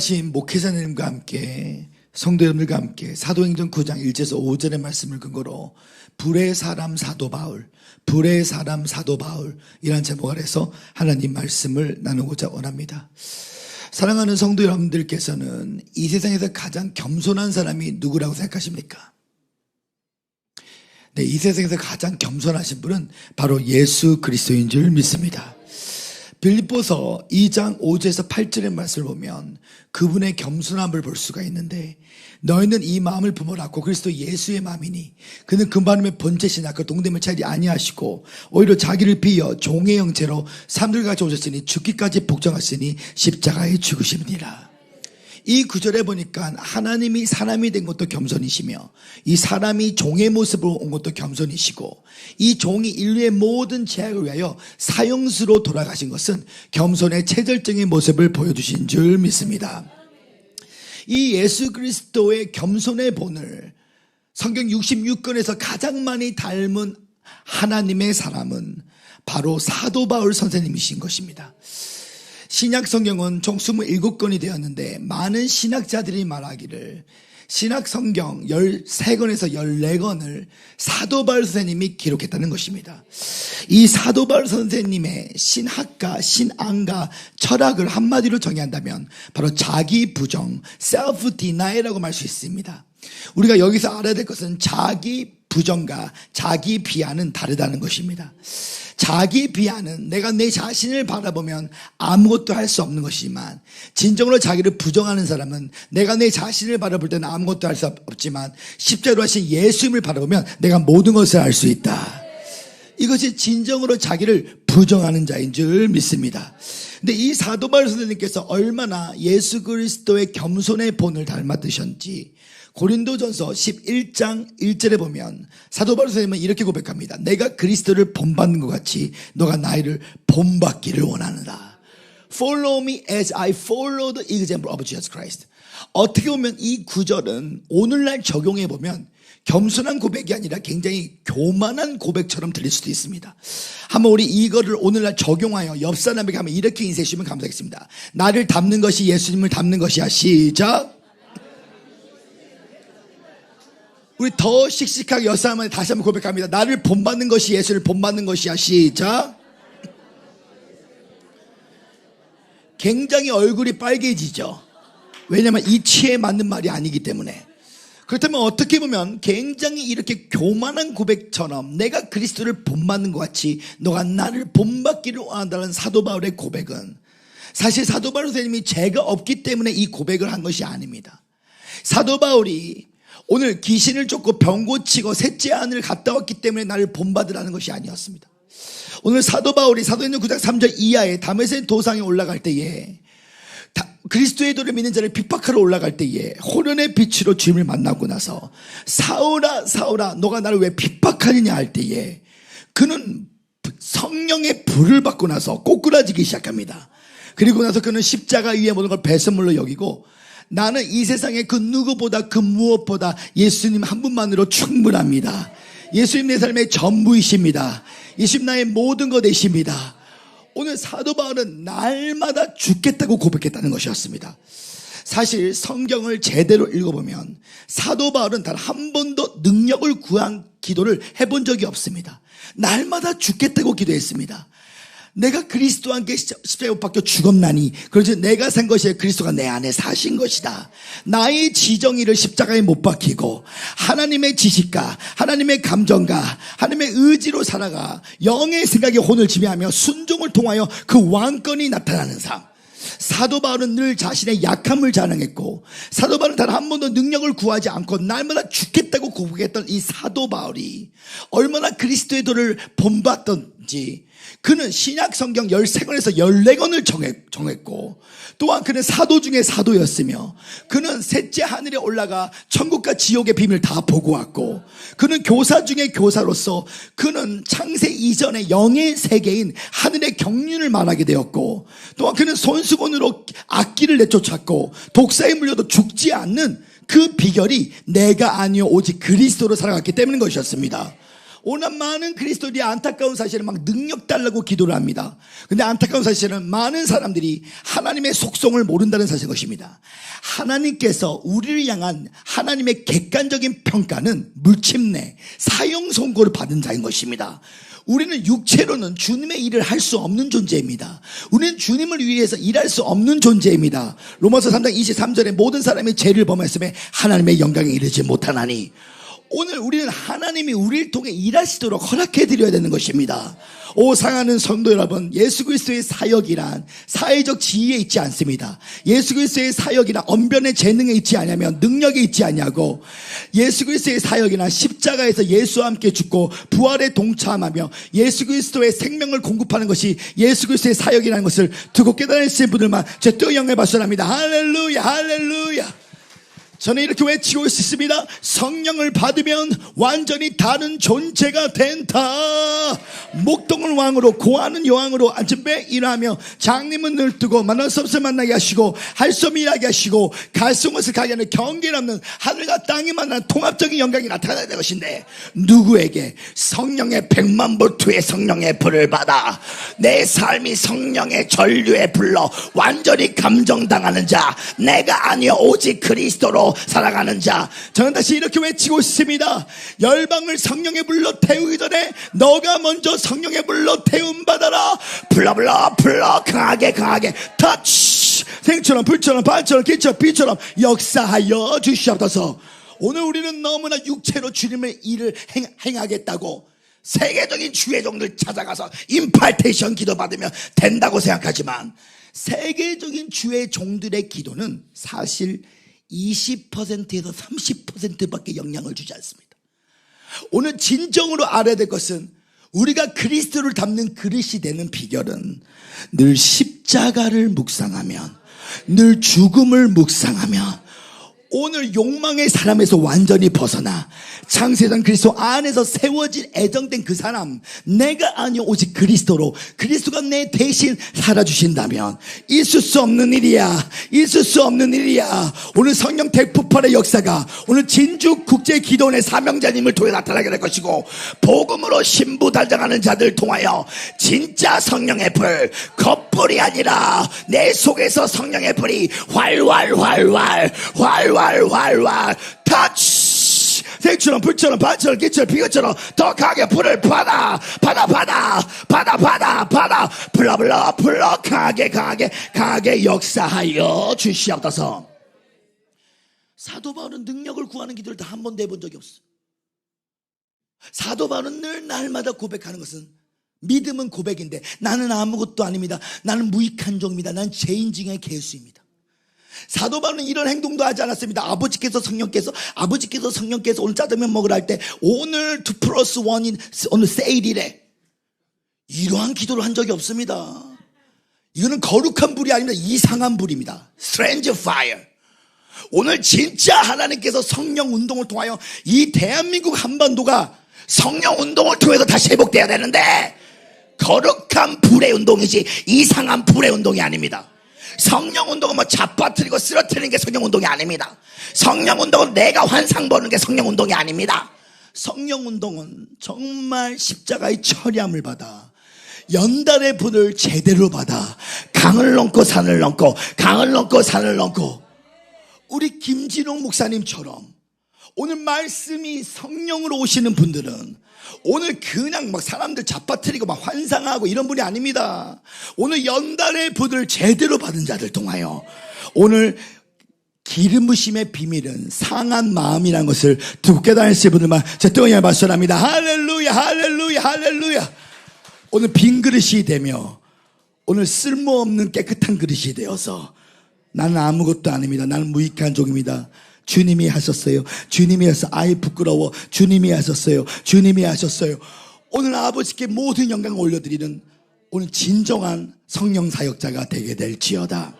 목회자님과 함께 성도 여러분들과 함께 사도행전 9장 1절에서 5절의 말씀을 근거로 불의 사람 사도 바울, 불의 사람 사도 바울이라는 제목 아래서 하나님 말씀을 나누고자 원합니다. 사랑하는 성도 여러분들께서는 이 세상에서 가장 겸손한 사람이 누구라고 생각하십니까? 네, 이 세상에서 가장 겸손하신 분은 바로 예수 그리스도인 줄 믿습니다. 빌립보서 2장 5절에서 8절의 말씀을 보면 그분의 겸손함을 볼 수가 있는데, 너희는 이 마음을 품어라고 그리스도 예수의 마음이니 그는 금발음의 본체시나 그 동됨을 차리 아니하시고 오히려 자기를 비어 종의 형체로 사람들 같이 오셨으니 죽기까지 복종하시니 십자가에 죽으심이니라. 이 구절에 보니까 하나님이 사람이 된 것도 겸손이시며 이 사람이 종의 모습으로 온 것도 겸손이시고 이 종이 인류의 모든 죄악을 위하여 사형수로 돌아가신 것은 겸손의 최절정의 모습을 보여주신 줄 믿습니다. 이 예수 그리스도의 겸손의 본을 성경 66권에서 가장 많이 닮은 하나님의 사람은 바로 사도 바울 선생님이신 것입니다. 신약 성경은 총 27권이 되었는데 많은 신학자들이 말하기를 신약 성경 13권에서 14권을 사도 바울 선생님이 기록했다는 것입니다. 이 사도 바울 선생님의 신학과 신앙과 철학을 한마디로 정의한다면 바로 자기 부정, self denial이라고 말 수 있습니다. 우리가 여기서 알아야 될 것은 자기 부정과 자기 비하는 다르다는 것입니다. 자기 비하는 내가 내 자신을 바라보면 아무것도 할 수 없는 것이지만, 진정으로 자기를 부정하는 사람은 내가 내 자신을 바라볼 때는 아무것도 할 수 없지만 십자가로 하신 예수님을 바라보면 내가 모든 것을 할 수 있다. 이것이 진정으로 자기를 부정하는 자인 줄 믿습니다. 근데 이 사도 바울 선생님께서 얼마나 예수 그리스도의 겸손의 본을 닮았듯이 고린도전서 11장 1절에 보면 사도 바울 선생님은 이렇게 고백합니다. 내가 그리스도를 본받는 것 같이 너가 나를 본받기를 원하노라. Follow me as I follow the example of Jesus Christ. 어떻게 보면 이 구절은 오늘날 적용해 보면 겸손한 고백이 아니라 굉장히 교만한 고백처럼 들릴 수도 있습니다. 한번 우리 이거를 오늘날 적용하여 옆 사람에게 한번 이렇게 인쇄해 주시면 감사하겠습니다. 나를 닮는 것이 예수님을 닮는 것이야. 시작. 우리 더 씩씩하게 옆 사람한테 다시 한번 고백합니다. 나를 본받는 것이 예수를 본받는 것이야. 시작. 굉장히 얼굴이 빨개지죠. 왜냐하면 이치에 맞는 말이 아니기 때문에. 그렇다면 어떻게 보면 굉장히 이렇게 교만한 고백처럼 내가 그리스도를 본받는 것 같이 너가 나를 본받기를 원한다는 사도 바울의 고백은 사실 사도 바울 선생님이 죄가 없기 때문에 이 고백을 한 것이 아닙니다. 사도 바울이 오늘 귀신을 쫓고 병 고치고 셋째 하늘을 갔다 왔기 때문에 나를 본받으라는 것이 아니었습니다. 오늘 사도 바울이 사도행전 9장 3절 이하에 다메섹 도상에 올라갈 때에 그리스도의 도를 믿는 자를 핍박하러 올라갈 때에 호련의 빛으로 주님을 만나고 나서 사울아 사울아 너가 나를 왜 핍박하느냐 할 때에 그는 성령의 불을 받고 나서 꼬꾸라지기 시작합니다. 그리고 나서 그는 십자가 위에 모든 걸 배설물로 여기고 나는 이 세상에 그 누구보다 그 무엇보다 예수님 한 분만으로 충분합니다. 예수님 내 삶의 전부이십니다. 예수님 나의 모든 것 되십니다. 오늘 사도 바울은 날마다 죽겠다고 고백했다는 것이었습니다. 사실 성경을 제대로 읽어보면 사도 바울은 단 한 번도 능력을 구한 기도를 해본 적이 없습니다. 날마다 죽겠다고 기도했습니다. 내가 그리스도와 함께 십자가에 못 박혀 죽었나니 그래서 내가 산 것이 그리스도가 내 안에 사신 것이다. 나의 지정의를 십자가에 못 박히고 하나님의 지식과 하나님의 감정과 하나님의 의지로 살아가 영의 생각에 혼을 지배하며 순종을 통하여 그 왕권이 나타나는 삶. 사도 바울은 늘 자신의 약함을 자랑했고 사도 바울은 단 한 번도 능력을 구하지 않고 날마다 죽겠다고 고백했던 이 사도 바울이 얼마나 그리스도의 도를 본받던지 그는 신약 성경 13권에서 14권을 정했고 또한 그는 사도 중에 사도였으며 그는 셋째 하늘에 올라가 천국과 지옥의 비밀을 다 보고 왔고 그는 교사 중에 교사로서 그는 창세 이전의 영의 세계인 하늘의 경륜을 말하게 되었고 또한 그는 손수건으로 악기를 내쫓았고 독사에 물려도 죽지 않는 그 비결이 내가 아니요 오직 그리스도로 살아갔기 때문인 것이었습니다. 오늘 많은 그리스도인이 안타까운 사실은 막 능력 달라고 기도를 합니다. 근데 안타까운 사실은 많은 사람들이 하나님의 속성을 모른다는 사실인 것입니다. 하나님께서 우리를 향한 하나님의 객관적인 평가는 물침내, 사형 선고를 받은 자인 것입니다. 우리는 육체로는 주님의 일을 할 수 없는 존재입니다. 우리는 주님을 위해서 일할 수 없는 존재입니다. 로마서 3장 23절에 모든 사람이 죄를 범했음에 하나님의 영광에 이르지 못하나니, 오늘 우리는 하나님이 우리를 통해 일하시도록 허락해 드려야 되는 것입니다. 오 사랑하는 성도 여러분, 예수 그리스도의 사역이란 사회적 지위에 있지 않습니다. 예수 그리스도의 사역이란 언변의 재능에 있지 않냐면 능력에 있지 않냐고, 예수 그리스도의 사역이란 십자가에서 예수와 함께 죽고 부활에 동참하며 예수 그리스도의 생명을 공급하는 것이 예수 그리스도의 사역이라는 것을 두고 깨달으신 분들만 제 뜨거운 영광의 박수를 합니다. 할렐루야, 할렐루야. 저는 이렇게 외치고 있습니다. 성령을 받으면 완전히 다른 존재가 된다. 목동을 왕으로, 고하는 여왕으로 앉은배 일하며, 장님은 늘 뜨고 만날 수 없을 만나게 하시고 할 수 없는 일하게 하시고 갈 수 없는 것을 가게 하는 경계 없는 하늘과 땅이 만나는 통합적인 영광이 나타나야 될 것인데, 누구에게? 성령의 100만 볼트의 성령의 불을 받아 내 삶이 성령의 전류에 불러 완전히 감정당하는 자, 내가 아니여 오직 그리스도로 살아가는 자. 저는 다시 이렇게 외치고 있습니다. 열방을 성령의 불로 태우기 전에 너가 먼저 성령의 불로 태움 받아라. 불러 강하게 터치, 생처럼 불처럼 바처럼 기처럼 비처럼 역사하여 주시옵소서. 오늘 우리는 너무나 육체로 주님의 일을 행하겠다고 세계적인 주의 종들 찾아가서 임팔테이션 기도 받으면 된다고 생각하지만, 세계적인 주의 종들의 기도는 사실 20%에서 30%밖에 영향을 주지 않습니다. 오늘 진정으로 알아야 될 것은, 우리가 그리스도를 담는 그릇이 되는 비결은 늘 십자가를 묵상하면, 늘 죽음을 묵상하면, 오늘 욕망의 사람에서 완전히 벗어나 창세전 그리스도 안에서 세워진 애정된 그 사람, 내가 아니요 오직 그리스도로, 그리스도가 내 대신 살아주신다면 있을 수 없는 일이야. 오늘 성령 대폭발의 역사가 오늘 진주국제기도원의 사명자님을 통해 나타나게 될 것이고, 복음으로 신부달장하는 자들 통하여 진짜 성령의 불, 겉불이 아니라 내 속에서 성령의 불이 활활 터치, 생처럼 불처럼 바처럼 기처럼 비것처럼 더 강하게 불을 받아 불러 강하게 역사하여 주시옵소서. 사도 바울은 능력을 구하는 기도를 다 한 번도 해본 적이 없어. 사도 바울은 늘 날마다 고백하는 것은, 믿음은 고백인데 나는 아무것도 아닙니다. 나는 무익한 종입니다. 나는 죄인 중에 개수입니다. 사도 바울은 이런 행동도 하지 않았습니다. 아버지께서 성령께서 오늘 짜장면 먹으러 할 때 오늘 2+1인 오늘 세일이래, 이러한 기도를 한 적이 없습니다. 이거는 거룩한 불이 아닙니다. 이상한 불입니다. Strange fire. 오늘 진짜 하나님께서 성령 운동을 통하여 이 대한민국 한반도가 성령 운동을 통해서 다시 회복돼야 되는데, 거룩한 불의 운동이지 이상한 불의 운동이 아닙니다. 성령 운동은 뭐 잡아뜨리고 쓰러뜨리는 게 성령 운동이 아닙니다. 성령 운동은 내가 환상 보는 게 성령 운동이 아닙니다. 성령 운동은 정말 십자가의 처리함을 받아 연단의 분을 제대로 받아 강을 넘고 산을 넘고 우리 김진홍 목사님처럼 오늘 말씀이 성령으로 오시는 분들은 오늘 그냥 막 사람들 잡아뜨리고 막 환상하고 이런 분이 아닙니다. 오늘 연단의 분을 제대로 받은 자들 통하여 오늘 기름 부심의 비밀은 상한 마음이라는 것을 두고 깨달으실 분들만 제 뜨거운 박수합니다. 할렐루야. 오늘 빈 그릇이 되며 오늘 쓸모없는 깨끗한 그릇이 되어서 나는 아무것도 아닙니다. 나는 무익한 종입니다. 주님이 하셨어요. 아이 부끄러워. 주님이 하셨어요. 오늘 아버지께 모든 영광을 올려드리는 오늘 진정한 성령 사역자가 되게 될지어다.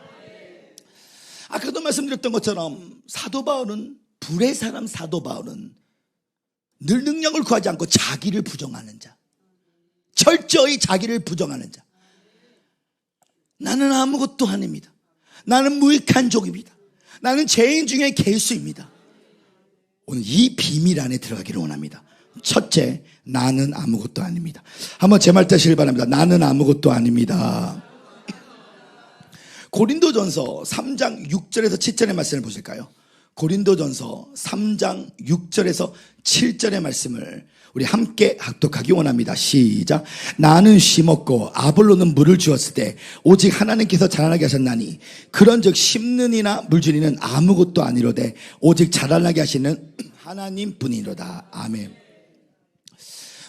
아까도 말씀드렸던 것처럼 사도 바울은, 불의 사람 사도 바울은 늘 능력을 구하지 않고 자기를 부정하는 자, 철저히 자기를 부정하는 자. 나는 아무것도 아닙니다. 나는 무익한 종입니다. 나는 죄인 중에 개수입니다. 오늘 이 비밀 안에 들어가기를 원합니다. 첫째, 나는 아무것도 아닙니다. 한번 제 말 따시길 바랍니다. 나는 아무것도 아닙니다. 고린도전서 3장 6절에서 7절의 말씀을 보실까요? 고린도전서 3장 6절에서 7절의 말씀을 우리 함께 합독하기 원합니다. 시작. 나는 심었고 아볼로는 물을 주었을 때 오직 하나님께서 자라나게 하셨나니 그런즉 심는 이나 물주리는 아무것도 아니로되 오직 자라나게 하시는 하나님뿐이로다. 아멘.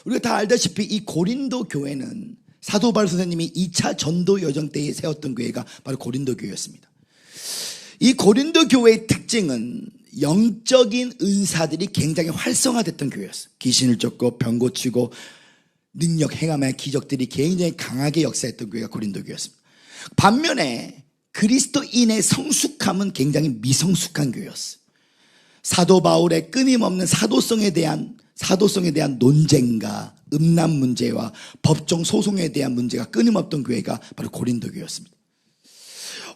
우리가 다 알다시피 이 고린도 교회는 사도 바울 선생님이 2차 전도 여정 때에 세웠던 교회가 바로 고린도 교회였습니다. 이 고린도 교회의 특징은 영적인 은사들이 굉장히 활성화됐던 교회였어요. 귀신을 쫓고 병 고치고 능력 행함의 기적들이 굉장히 강하게 역사했던 교회가 고린도 교회였습니다. 반면에 그리스도인의 성숙함은 굉장히 미성숙한 교회였어요. 사도 바울의 끊임없는 사도성에 대한 논쟁과 음란 문제와 법정 소송에 대한 문제가 끊임없던 교회가 바로 고린도 교회였습니다.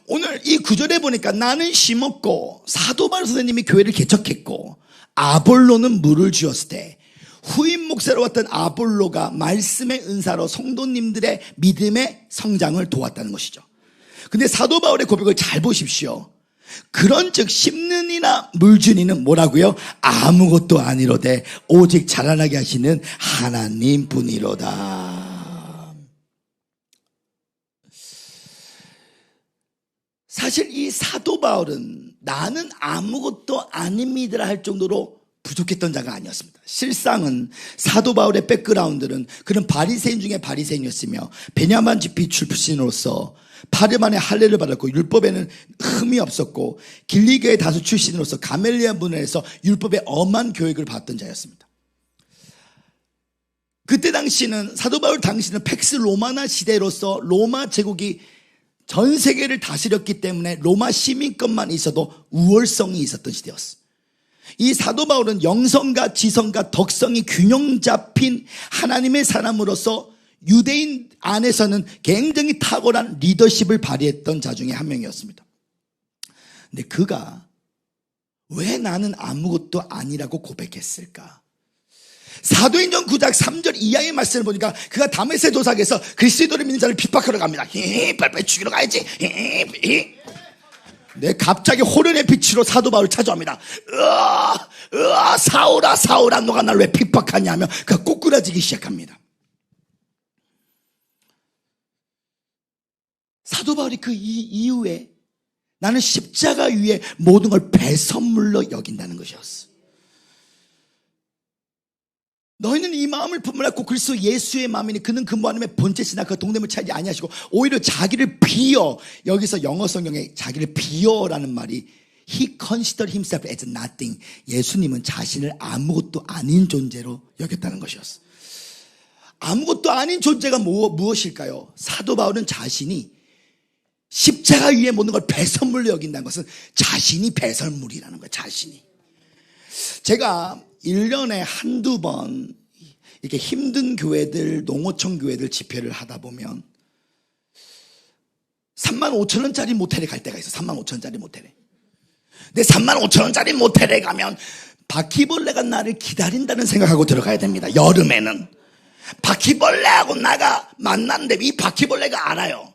오늘 이 구절에 보니까 나는 심었고 사도 바울 선생님이 교회를 개척했고 아볼로는 물을 주었을 때 후임 목사로 왔던 아볼로가 말씀의 은사로 성도님들의 믿음의 성장을 도왔다는 것이죠. 근데 사도 바울의 고백을 잘 보십시오. 그런즉 심는 이나 물준 이는 뭐라고요? 아무것도 아니로되 오직 자라나게 하시는 하나님뿐이로다. 사실 이 사도 바울은 나는 아무것도 아닙니다 할 정도로 부족했던 자가 아니었습니다. 실상은 사도 바울의 백그라운드는 그런 바리새인 중에 바리새인이었으며 베냐민 집이 출신으로서 파르만의 할례를 받았고 율법에는 흠이 없었고 길리교의 다수 출신으로서 가멜리아 문화에서 율법의 엄한 교육을 받던 자였습니다. 그때 당시는 사도 바울 당시는 팩스 로마나 시대로서 로마 제국이 전 세계를 다스렸기 때문에 로마 시민권만 있어도 우월성이 있었던 시대였어요. 이 사도 바울은 영성과 지성과 덕성이 균형 잡힌 하나님의 사람으로서 유대인 안에서는 굉장히 탁월한 리더십을 발휘했던 자 중에 한 명이었습니다. 근데 그가 왜 나는 아무것도 아니라고 고백했을까? 사도행전 9장 3절 이하의 말씀을 보니까 그가 다메섹 도상에서 그리스도를 믿는 자를 핍박하러 갑니다. 빨리 죽이러 가야지. 네, 갑자기 호련의 빛으로 사도 바울을 찾아옵니다. 사울아 사울아 너가 나를 왜 핍박하냐며 그가 꼬꾸라지기 시작합니다. 사도 바울이 그 이후에 나는 십자가 위에 모든 걸 배선물로 여긴다는 것이었어. 너희는 이 마음을 품으라고 그리스도 예수의 마음이니 그는 근무 하나님의 본체시나 그 동대물 차지 아니하시고 오히려 자기를 비어, 여기서 영어 성경에 자기를 비어라는 말이 He considered himself as nothing. 예수님은 자신을 아무것도 아닌 존재로 여겼다는 것이었어. 아무것도 아닌 존재가 무엇일까요? 사도 바울은 자신이 십자가 위에 모든 걸 배설물로 여긴다는 것은 자신이 배설물이라는 거예요. 자신이. 제가 1년에 한두 번 이렇게 힘든 교회들, 농어촌 교회들 집회를 하다 보면 35,000원짜리 모텔에 갈 때가 있어. 35,000원짜리 모텔에. 근데 35,000원짜리 모텔에 가면 바퀴벌레가 나를 기다린다는 생각하고 들어가야 됩니다. 여름에는. 바퀴벌레하고 나가 만났는데 이 바퀴벌레가 알아요.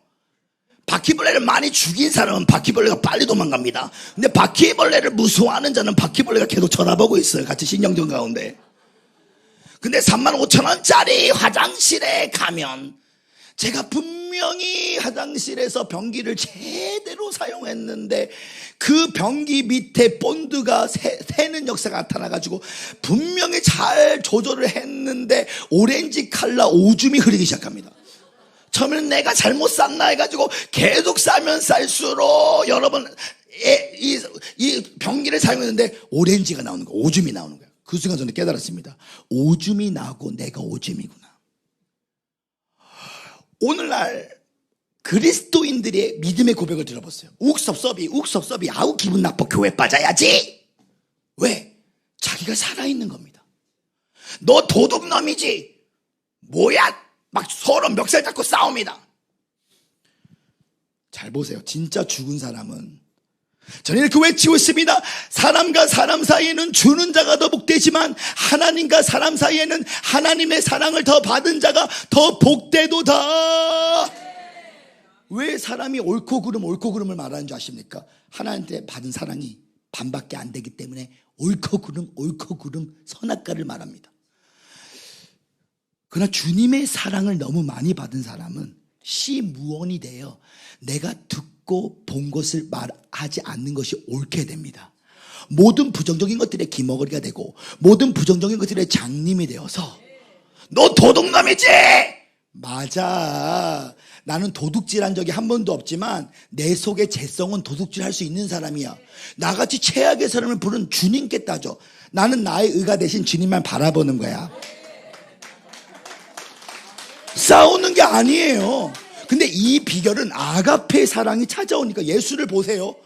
바퀴벌레를 많이 죽인 사람은 바퀴벌레가 빨리 도망갑니다. 근데 바퀴벌레를 무서워하는 자는 바퀴벌레가 계속 쳐다보고 있어요. 같이 신경전 가운데. 근데 35,000원짜리 화장실에 가면 제가 분명히 화장실에서 변기를 제대로 사용했는데 그 변기 밑에 본드가 새는 역사가 나타나가지고 분명히 잘 조절을 했는데 오렌지 컬러 오줌이 흐르기 시작합니다. 처음에는 내가 잘못 쌌나 해가지고 계속 싸면 쌀수록 여러분 이 변기를 사용했는데 오렌지가 나오는 거예요. 오줌이 나오는 거예요. 그 순간 저는 깨달았습니다. 오줌이 나고 내가 오줌이구나. 오늘날 그리스도인들의 믿음의 고백을 들어보세요. 욱섭섭이 아우 기분 나빠 교회 빠져야지. 왜? 자기가 살아있는 겁니다. 너 도둑놈이지. 뭐야? 막 서로 멱살 잡고 싸웁니다. 잘 보세요. 진짜 죽은 사람은 저는 이렇게 외치고 있습니다. 사람과 사람 사이에는 주는 자가 더 복되지만 하나님과 사람 사이에는 하나님의 사랑을 더 받은 자가 더 복되도다. 왜 사람이 옳고 그름을 말하는 줄 아십니까? 하나님한테 받은 사랑이 반밖에 안 되기 때문에 옳고 그름 선악과를 말합니다. 그러나 주님의 사랑을 너무 많이 받은 사람은 시무원이 되어 내가 듣고 본 것을 말하지 않는 것이 옳게 됩니다. 모든 부정적인 것들의 기머거리가 되고 모든 부정적인 것들의 장님이 되어서 너 도둑놈이지? 맞아. 나는 도둑질한 적이 한 번도 없지만 내 속의 죄성은 도둑질할 수 있는 사람이야. 나같이 최악의 사람을 부른 주님께 따져. 나는 나의 의가 대신 주님만 바라보는 거야. 싸우는 게 아니에요. 근데 이 비결은 아가페 사랑이 찾아오니까 예수를 보세요.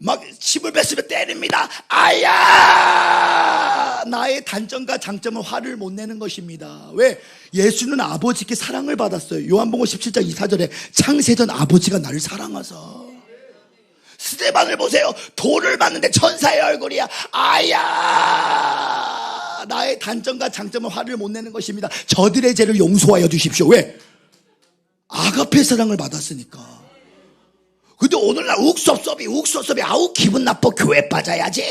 막 침을 뱉으며 때립니다. 아야! 나의 단점과 장점은 화를 못 내는 것입니다. 왜? 예수는 아버지께 사랑을 받았어요. 요한복음 17장 24절에 창세전 아버지가 나를 사랑하사. 스데반을 보세요. 돌을 맞는데 천사의 얼굴이야. 아야! 나의 단점과 장점은 화를 못 내는 것입니다. 저들의 죄를 용서하여 주십시오. 왜? 아가페 사랑을 받았으니까. 근데 오늘날 욱섭섭이 아우 기분 나빠 교회 빠져야지.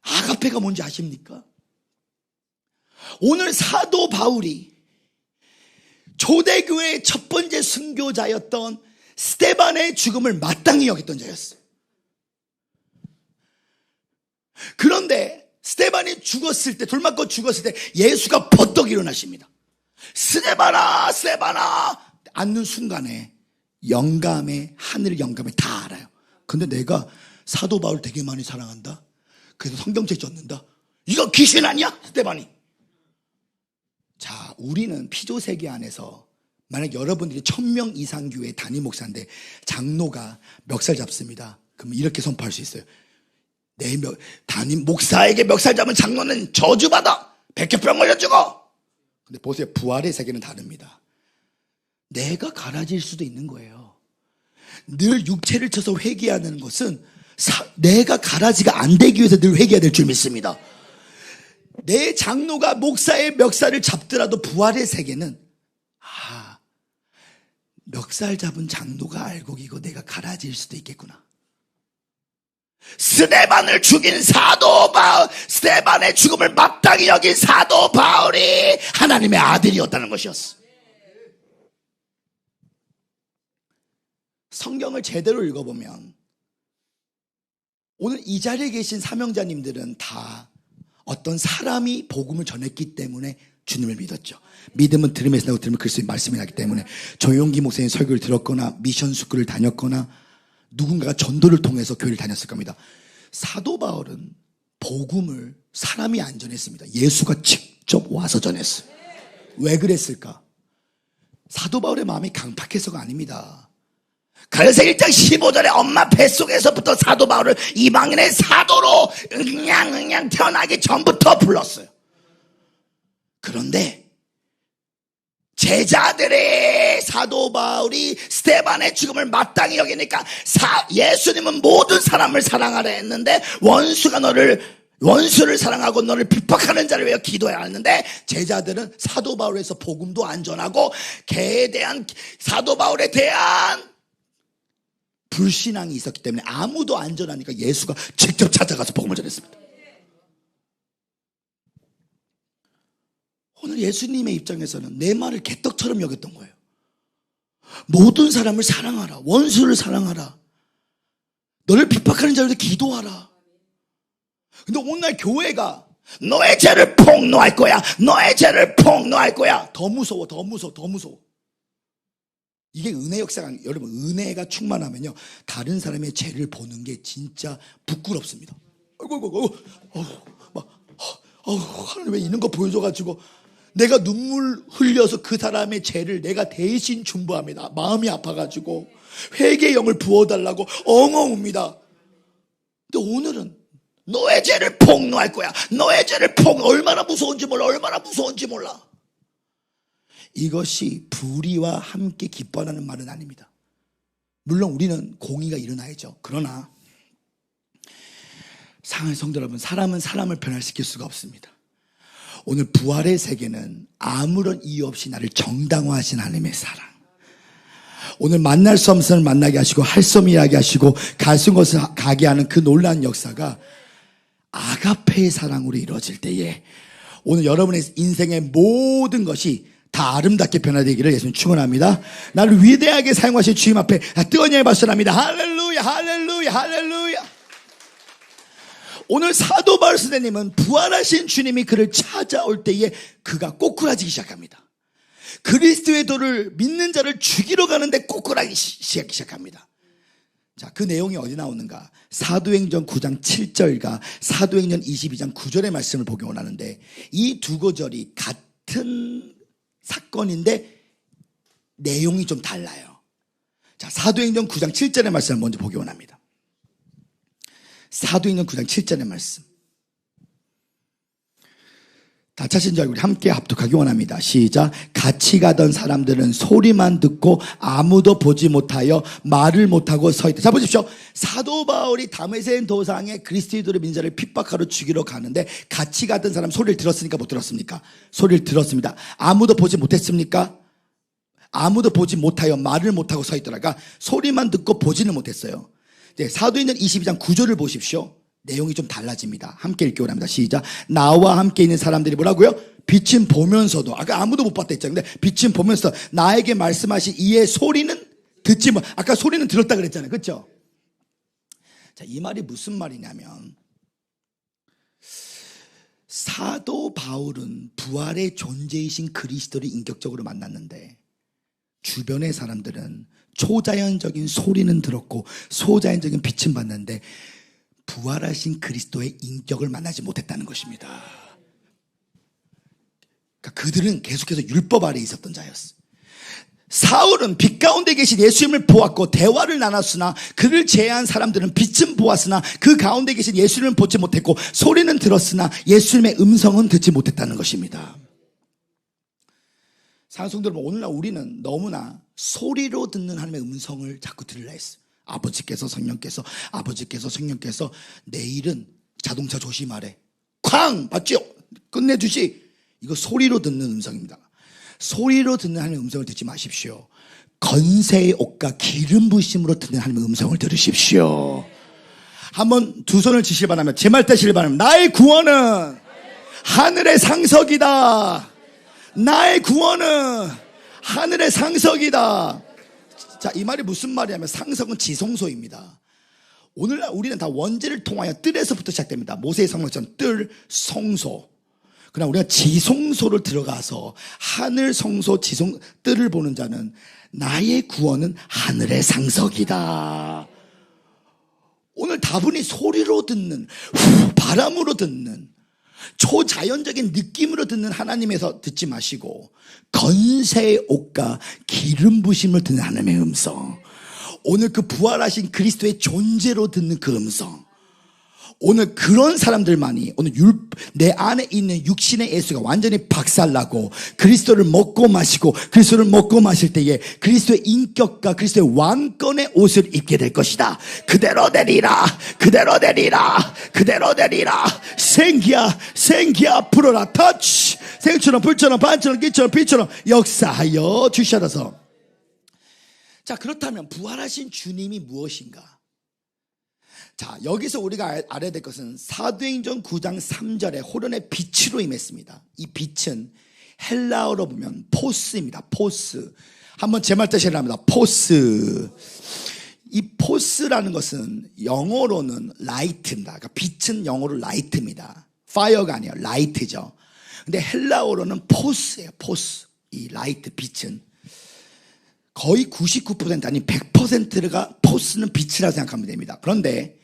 아가페가 뭔지 아십니까? 오늘 사도 바울이 초대교회의 첫 번째 순교자였던 스데반의 죽음을 마땅히 여겼던 자였어요. 그런데 스데반이 죽었을 때, 돌 맞고 죽었을 때 예수가 버떡 일어나십니다. 스데반아 앉는 순간에 영감에 하늘 영감에 다 알아요. 근데 내가 사도 바울 되게 많이 사랑한다. 그래서 성경책 줬는다. 이거 귀신 아니야? 스데반이. 자, 우리는 피조세계 안에서 만약 여러분들이 1000명 이상 교회 담임 목사인데 장로가 멱살 잡습니다. 그럼 이렇게 선포할 수 있어요. 담임 목사에게 멱살 잡은 장로는 저주받아. 백혈병 걸려 죽어. 근데 보세요. 부활의 세계는 다릅니다. 내가 갈아질 수도 있는 거예요. 늘 육체를 쳐서 회개하는 것은 내가 갈아지가 안 되기 위해서 늘 회개해야 될 줄 믿습니다. 내 장로가 목사의 멱살을 잡더라도 부활의 세계는 멱살 잡은 장로가 알고 이거 내가 갈아질 수도 있겠구나. 스데반을 죽인 사도 바울, 스데반의 죽음을 마땅히 여긴 사도 바울이 하나님의 아들이었다는 것이었어. 성경을 제대로 읽어보면 오늘 이 자리에 계신 사명자님들은 다 어떤 사람이 복음을 전했기 때문에 주님을 믿었죠. 믿음은 들음에서 나고 들으면 그리스도의 말씀이 나기 때문에 조용기 목사님 설교를 들었거나 미션 스쿨을 다녔거나 누군가가 전도를 통해서 교회를 다녔을 겁니다. 사도 바울은 복음을 사람이 안 전했습니다. 예수가 직접 와서 전했어요. 왜 그랬을까? 사도 바울의 마음이 강팍해서가 아닙니다. 그래서 1장 15절에 엄마 뱃속에서부터 사도 바울을 이방인의 사도로 응양 태어나기 전부터 불렀어요. 그런데 제자들의 사도 바울이 스데반의 죽음을 마땅히 여기니까 예수님은 모든 사람을 사랑하라 했는데 원수를 사랑하고 너를 핍박하는 자를 위해 기도해야 하는데 제자들은 사도 바울에서 복음도 안 전하고 사도 바울에 대한 불신앙이 있었기 때문에 아무도 안 전하니까 예수가 직접 찾아가서 복음을 전했습니다. 오늘 예수님의 입장에서는 내 말을 개떡처럼 여겼던 거예요. 모든 사람을 사랑하라. 원수를 사랑하라. 너를 핍박하는 자들에게 기도하라. 근데 오늘 교회가 너의 죄를 폭로할 거야. 너의 죄를 폭로할 거야. 더 무서워. 이게 은혜 역사가 아니에요. 여러분, 은혜가 충만하면요 다른 사람의 죄를 보는 게 진짜 부끄럽습니다. 하나님 왜 이런 거 보여줘가지고 내가 눈물 흘려서 그 사람의 죄를 내가 대신 중보합니다. 마음이 아파가지고 회개의 영을 부어달라고 엉엉웁니다. 근데 오늘은 너의 죄를 폭로할 거야. 너의 죄를 얼마나 무서운지 몰라. 이것이 불의와 함께 기뻐하는 말은 아닙니다. 물론 우리는 공의가 일어나야죠. 그러나 사랑하는 성도 여러분, 사람은 사람을 변화시킬 수가 없습니다. 오늘 부활의 세계는 아무런 이유 없이 나를 정당화하신 하나님의 사랑, 오늘 만날 수 없는 사람을 만나게 하시고 할 수 없는 이야기 하시고 갈 수 없는 곳을 가게 하는 그 놀라운 역사가 아가페의 사랑으로 이루어질 때에 오늘 여러분의 인생의 모든 것이 다 아름답게 변화되기를 예수님 축원합니다. 나를 위대하게 사용하신 주님 앞에 뜨거운 영광을 발산합니다. 할렐루야, 할렐루야, 할렐루야. 오늘 사도 바울 선생님은 부활하신 주님이 그를 찾아올 때에 그가 꼬꾸라지기 시작합니다. 그리스도의 도를 믿는 자를 죽이러 가는데 꼬꾸라지기 시작합니다. 자, 그 내용이 어디 나오는가? 사도행전 9장 7절과 사도행전 22장 9절의 말씀을 보기 원하는데, 이 두 구절이 같은 사건인데 내용이 좀 달라요. 자, 사도행전 9장 7절의 말씀을 먼저 보기 원합니다. 사도행전 9장 7절의 말씀. 다 찾으신 줄 알고 우리 함께 합독하기 원합니다. 시작. 같이 가던 사람들은 소리만 듣고 아무도 보지 못하여 말을 못하고 서 있다. 자, 보십시오. 사도 바울이 다메섹 도상에 그리스도인들의 민자를 핍박하러 죽이러 가는데 같이 가던 사람 소리를 들었습니까? 못 들었습니까? 소리를 들었습니다. 아무도 보지 못했습니까? 아무도 보지 못하여 말을 못하고 서 있더라가 소리만 듣고 보지는 못했어요. 네, 사도행전 22장 9절을 보십시오. 내용이 좀 달라집니다. 함께 읽기 원합니다. 시작. 나와 함께 있는 사람들이 뭐라고요? 빛은 보면서도, 아까 아무도 못 봤다 했잖아요. 근데 빛은 보면서 나에게 말씀하신 이의 소리는 듣지 못. 아까 소리는 들었다 그랬잖아요. 그렇죠? 자, 이 말이 무슨 말이냐면, 사도 바울은 부활의 존재이신 그리스도를 인격적으로 만났는데 주변의 사람들은 초자연적인 소리는 들었고 소자연적인 빛은 봤는데 부활하신 그리스도의 인격을 만나지 못했다는 것입니다. 그러니까 그들은 계속해서 율법 아래에 있었던 자였어요. 사울은 빛 가운데 계신 예수님을 보았고 대화를 나눴으나 그를 제외한 사람들은 빛은 보았으나 그 가운데 계신 예수님을 보지 못했고 소리는 들었으나 예수님의 음성은 듣지 못했다는 것입니다. 사랑하는 성도 여러분, 오늘날 우리는 너무나 소리로 듣는 하나님의 음성을 자꾸 들으려 했어요. 아버지께서 성령께서 내일은 자동차 조심하래. 쾅! 맞죠? 끝내주시. 이거 소리로 듣는 음성입니다. 소리로 듣는 하나님의 음성을 듣지 마십시오. 건세의 옷과 기름 부심으로 듣는 하나님의 음성을 들으십시오. 한번 두 손을 치시길 바라면, 제 말 따시길 바라면, 나의 구원은 하늘의 상석이다. 나의 구원은 하늘의 상석이다. 자, 이 말이 무슨 말이냐면 상석은 지성소입니다. 오늘날 우리는 다 원죄를 통하여 뜰에서부터 시작됩니다. 모세의 성막처럼 뜰, 성소. 그러나 우리가 지성소를 들어가서 하늘 성소 지성 뜰을 보는 자는 나의 구원은 하늘의 상석이다. 오늘 다분히 소리로 듣는, 바람으로 듣는, 초자연적인 느낌으로 듣는 하나님에서 듣지 마시고 건세의 옷과 기름 부심을 듣는 하나님의 음성, 오늘 그 부활하신 그리스도의 존재로 듣는 그 음성, 오늘 그런 사람들만이 오늘 내 안에 있는 육신의 예수가 완전히 박살나고 그리스도를 먹고 마시고 그리스도를 먹고 마실 때에 그리스도의 인격과 그리스도의 왕권의 옷을 입게 될 것이다. 그대로 되리라, 그대로 되리라, 그대로 되리라. 생기야 불어라. 터치. 생처럼 불처럼 반처럼 기처럼 빛처럼 역사하여 주시옵소서. 자, 그렇다면 부활하신 주님이 무엇인가? 자, 여기서 우리가 알아야 될 것은 사도행전 9장 3절에 호련의 빛으로 임했습니다. 이 빛은 헬라어로 보면 포스입니다. 포스. 한번 제 말 뜻이 합니다. 포스. 이 포스라는 것은 영어로는 라이트입니다. 그러니까 빛은 영어로 라이트입니다. 파이어가 아니에요. 라이트죠. 근데 헬라어로는 포스예요. 포스. 이 라이트, 빛은 거의 99% 아니 100%가 포스는 빛이라고 생각하면 됩니다. 그런데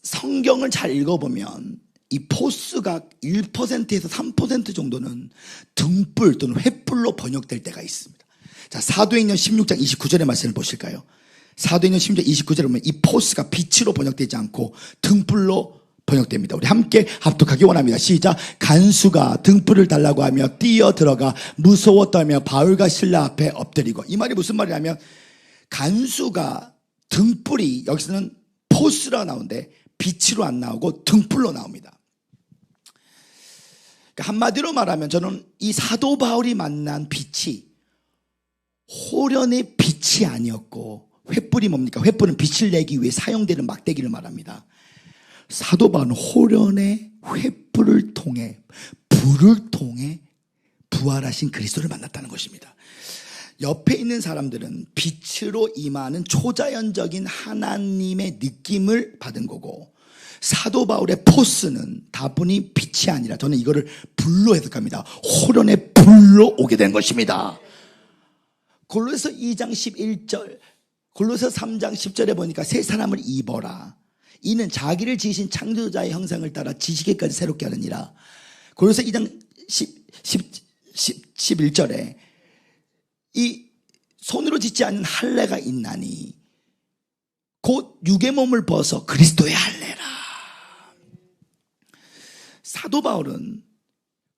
성경을 잘 읽어보면 이 포스가 1%에서 3% 정도는 등불 또는 횃불로 번역될 때가 있습니다. 자, 사도행전 16장 29절의 말씀을 보실까요? 사도행전 16장 29절에 보면 이 포스가 빛으로 번역되지 않고 등불로 번역됩니다. 우리 함께 합독하기 원합니다. 시작. 간수가 등불을 달라고 하며 뛰어 들어가 무서웠다며 바울과 실라 앞에 엎드리고. 이 말이 무슨 말이냐면 간수가 등불이 여기서는 포스로 나오는데 빛으로 안 나오고 등불로 나옵니다. 그러니까 한마디로 말하면 저는 이 사도 바울이 만난 빛이 호련의 빛이 아니었고, 횃불이 뭡니까? 횃불은 빛을 내기 위해 사용되는 막대기를 말합니다. 사도 바울은 호련의 횃불을 통해, 불을 통해 부활하신 그리스도를 만났다는 것입니다. 옆에 있는 사람들은 빛으로 임하는 초자연적인 하나님의 느낌을 받은 거고, 사도 바울의 포스는 다분히 빛이 아니라 저는 이거를 불로 해석합니다. 호련의 불로 오게 된 것입니다. 골로새 2장 11절, 골로새 3장 10절에 보니까 새 사람을 입어라. 이는 자기를 지으신 창조자의 형상을 따라 지시기까지 새롭게 하느니라. 골로새 2장 11절에 이 손으로 짓지 않는 할례가 있나니 곧 육의 몸을 벗어 그리스도의 할례라. 사도 바울은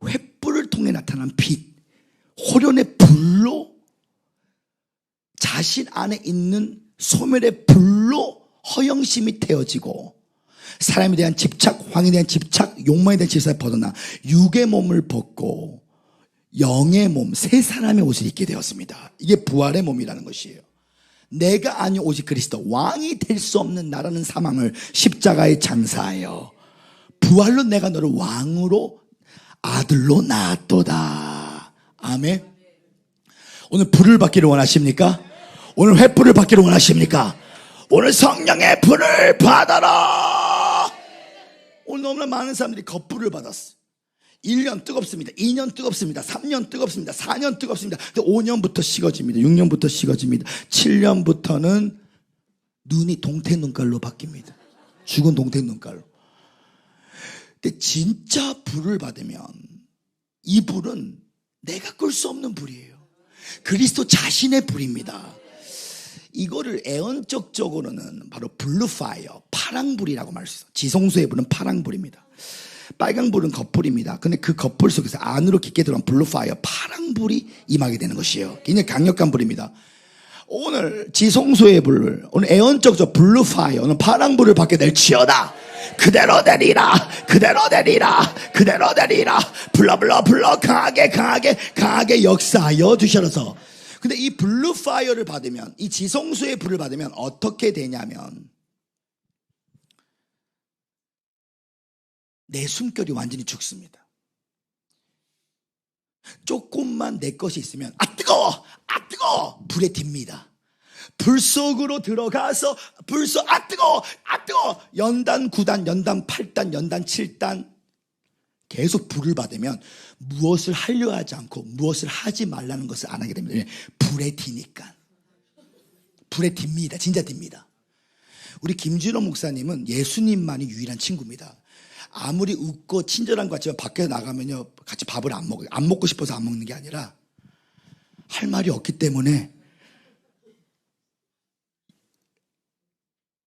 횃불을 통해 나타난 빛, 호련의 불로 자신 안에 있는 소멸의 불로 허영심이 태워지고, 사람에 대한 집착, 황에 대한 집착, 욕망에 대한 집착을 벗어나 육의 몸을 벗고 영의 몸, 새 사람의 옷을 입게 되었습니다. 이게 부활의 몸이라는 것이에요. 내가 아니 오직 그리스도, 왕이 될 수 없는 나라는 사망을 십자가에 장사하여 부활로 내가 너를 왕으로 아들로 낳았도다. 아멘. 오늘 불을 받기를 원하십니까? 오늘 횃불을 받기를 원하십니까? 오늘 성령의 불을 받아라. 오늘 너무나 많은 사람들이 겉불을 받았어. 1년 뜨겁습니다. 2년 뜨겁습니다. 3년 뜨겁습니다. 4년 뜨겁습니다. 근데 5년부터 식어집니다. 6년부터 식어집니다. 7년부터는 눈이 동태 눈깔로 바뀝니다. 죽은 동태 눈깔로. 근데 진짜 불을 받으면 이 불은 내가 끌 수 없는 불이에요. 그리스도 자신의 불입니다. 이거를 애언적으로는 바로 블루파이어, 파랑불이라고 말할 수 있어요. 지성소의 불은 파랑불입니다. 빨강불은 겉불입니다. 근데 그 겉불 속에서 안으로 깊게 들어간 블루파이어, 파랑불이 임하게 되는 것이에요. 굉장히 강력한 불입니다. 오늘 지성소의 불을, 오늘 애언적 블루파이어, 오늘 파랑불을 받게 될지어다. 그대로 되리라, 그대로 되리라, 그대로 되리라. 불러 강하게 역사하여 주셔서. 근데 이 블루파이어를 받으면, 이 지성소의 불을 받으면 어떻게 되냐면 내 숨결이 완전히 죽습니다. 조금만 내 것이 있으면 아 뜨거워 불에 딥니다. 불 속으로 들어가서 불속 아 뜨거워 연단 9단, 연단 8단, 연단 7단 계속 불을 받으면 무엇을 하려 하지 않고 무엇을 하지 말라는 것을 안 하게 됩니다. 불에 디니까. 불에 딥니다. 진짜 딥니다. 우리 김준호 목사님은 예수님만이 유일한 친구입니다. 아무리 웃고 친절한 것 같지만 밖에 나가면요 같이 밥을 안 먹어요. 안 먹고 싶어서 안 먹는 게 아니라 할 말이 없기 때문에.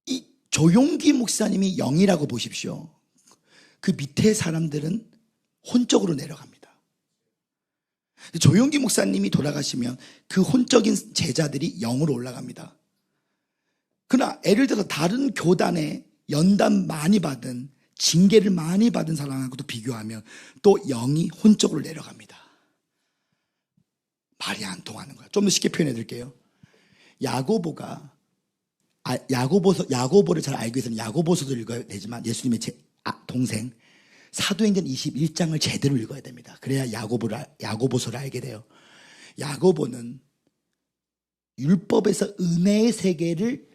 이 조용기 목사님이 0이라고 보십시오. 그 밑에 사람들은 혼적으로 내려갑니다. 조용기 목사님이 돌아가시면 그 혼적인 제자들이 0으로 올라갑니다. 그러나 예를 들어서 다른 교단에 연단 많이 받은, 징계를 많이 받은 사람하고도 비교하면 또 0이 혼적으로 내려갑니다. 말이 안 통하는 거야. 좀 더 쉽게 표현해 드릴게요. 야고보를 잘 알기 위해서는 야고보서도 읽어야 되지만 예수님의 동생 사도행전 21장을 제대로 읽어야 됩니다. 그래야 야고보서를 알게 돼요. 야고보는 율법에서 은혜의 세계를,